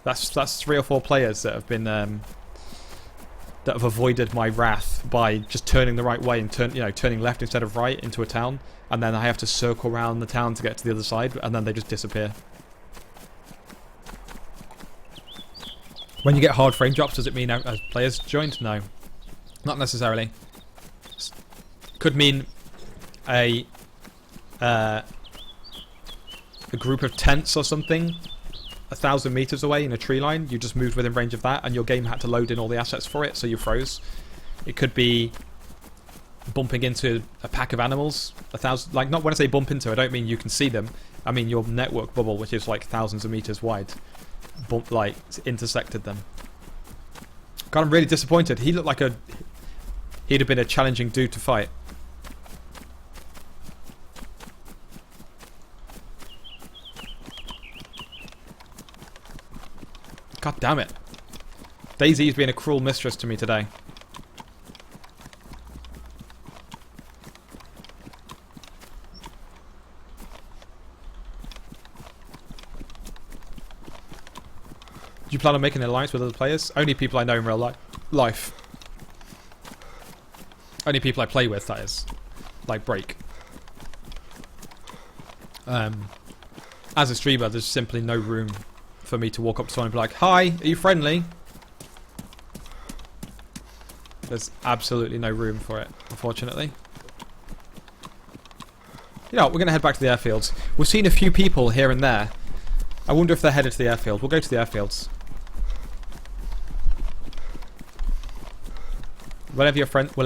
That's 3 or 4 players that have been that have avoided my wrath by just turning the right way and turning left instead of right into a town, and then I have to circle around the town to get to the other side, and then they just disappear. When you get hard frame drops, does it mean players joined? No, not necessarily. Could mean a group of tents or something 1,000 meters away in a tree line. You just moved within range of that, and your game had to load in all the assets for it, so you froze. It could be bumping into a pack of animals, 1,000. Like, not when I say bump into, I don't mean you can see them. I mean your network bubble, which is like thousands of meters wide, intersected them. God, I'm really disappointed. He looked like he'd have been a challenging dude to fight. God damn it. Daisy's been a cruel mistress to me today. Do you plan on making an alliance with other players? Only people I know in real life. Only people I play with, that is. Like Break. As a streamer, there's simply no room for me to walk up to someone and be like, "Hi, are you friendly?" There's absolutely no room for it, unfortunately. You know, we're going to head back to the airfields. We've seen a few people here and there. I wonder if they're headed to the airfield. We'll go to the airfields. Will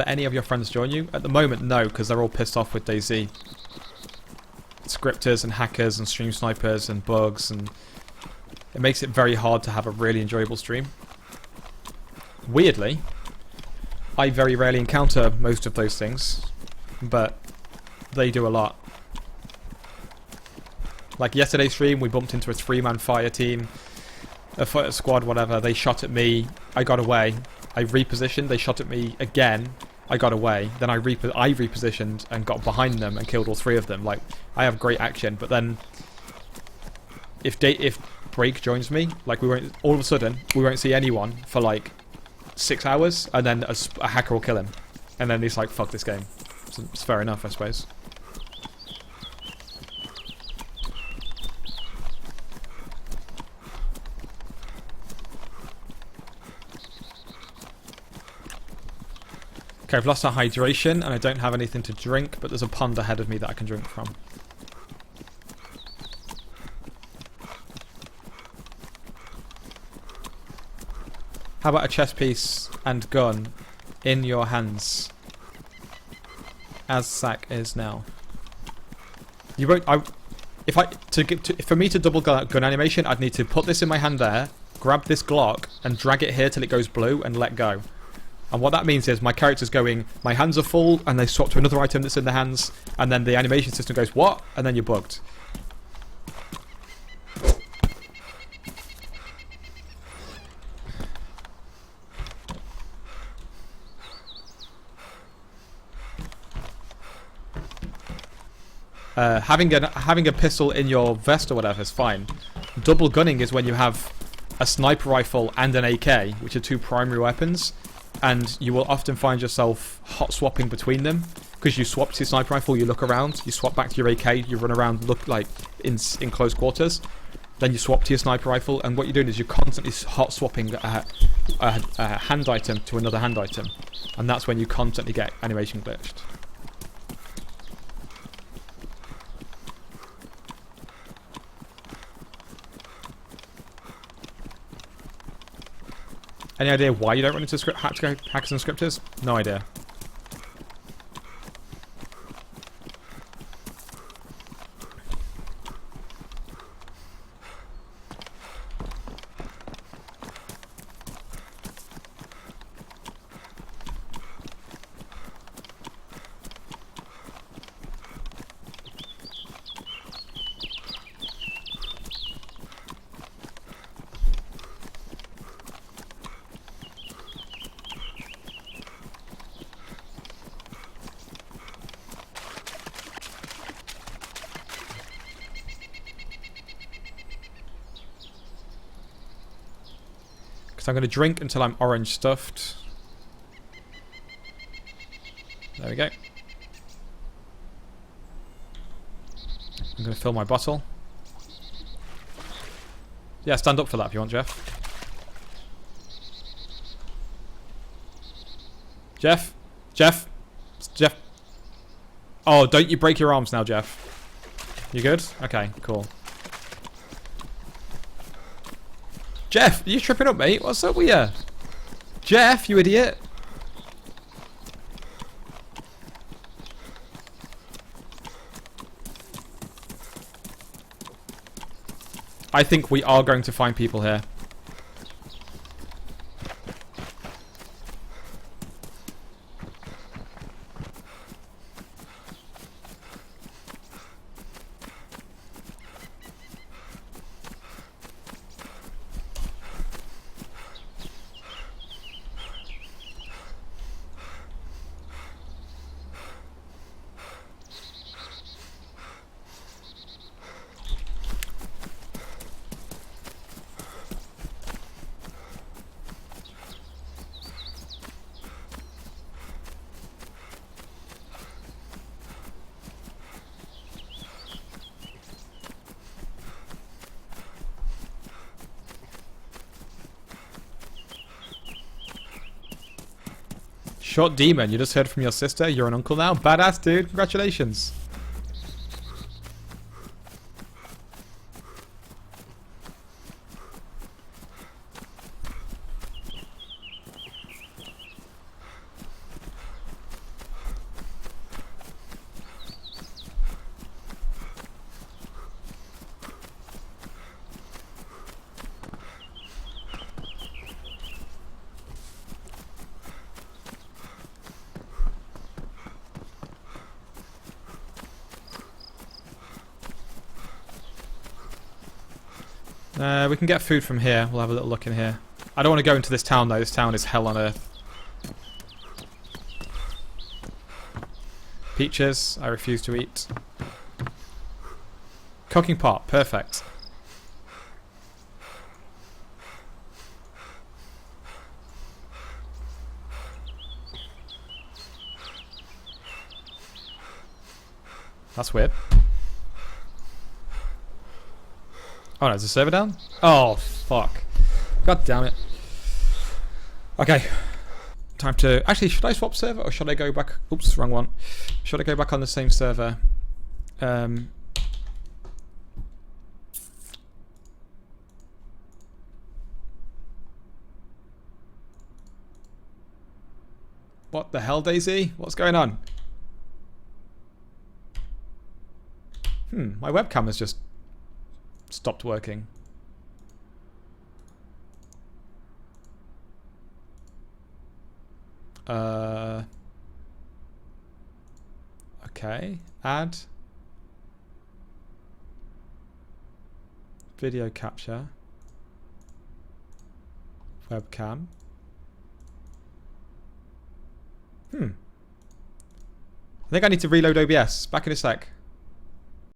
any of your friends join you? At the moment, no, because they're all pissed off with DayZ. Scripters and hackers and stream snipers and bugs, and it makes it very hard to have a really enjoyable stream. Weirdly, I very rarely encounter most of those things, but they do a lot. Like yesterday's stream, we bumped into a 3-man fire team, a fighter squad, whatever. They shot at me, I got away. I repositioned, they shot at me again, I got away. Then I repositioned and got behind them and killed all 3 of them. Like, I have great action, but then if Break joins me, like, all of a sudden we won't see anyone for like 6 hours, and then a hacker will kill him, and then he's like, "Fuck this game." So it's fair enough, I suppose. Okay, I've lost our hydration, and I don't have anything to drink, but there's a pond ahead of me that I can drink from. How about a chest piece and gun in your hands? As Sack is now. You won't. For me to double gun animation, I'd need to put this in my hand there, grab this Glock, and drag it here till it goes blue, and let go. And what that means is my character's going, my hands are full, and they swap to another item that's in their hands, and then the animation system goes, "What?" And then you're bugged. Having a pistol in your vest or whatever is fine. Double gunning is when you have a sniper rifle and an AK, which are two primary weapons, and you will often find yourself hot swapping between them because you swap to your sniper rifle, you look around, you swap back to your AK, you run around, look like in close quarters, then you swap to your sniper rifle, and what you're doing is you're constantly hot swapping a hand item to another hand item, and that's when you constantly get animation glitched. Any idea why you don't run into hackers and scripters? No idea. So I'm going to drink until I'm orange stuffed. There we go. I'm going to fill my bottle. Yeah, stand up for that if you want, Jeff. Jeff? Jeff? Jeff? Oh, don't you break your arms now, Jeff. You good? Okay, cool. Jeff, are you tripping up, mate? What's up with you? Jeff, you idiot. I think we are going to find people here. Short Demon, you just heard from your sister. You're an uncle now. Badass, dude. Congratulations. We can get food from here. We'll have a little look in here. I don't want to go into this town though. This town is hell on earth. Peaches, I refuse to eat. Cooking pot, perfect. That's weird. Oh no, is the server down? Oh, fuck. God damn it. Okay. Time to... Actually, should I swap server or should I go back... Oops, wrong one. Should I go back on the same server? What the hell, Daisy? What's going on? My webcam has just stopped working. Okay, add video capture webcam. I think I need to reload OBS. Back in a sec.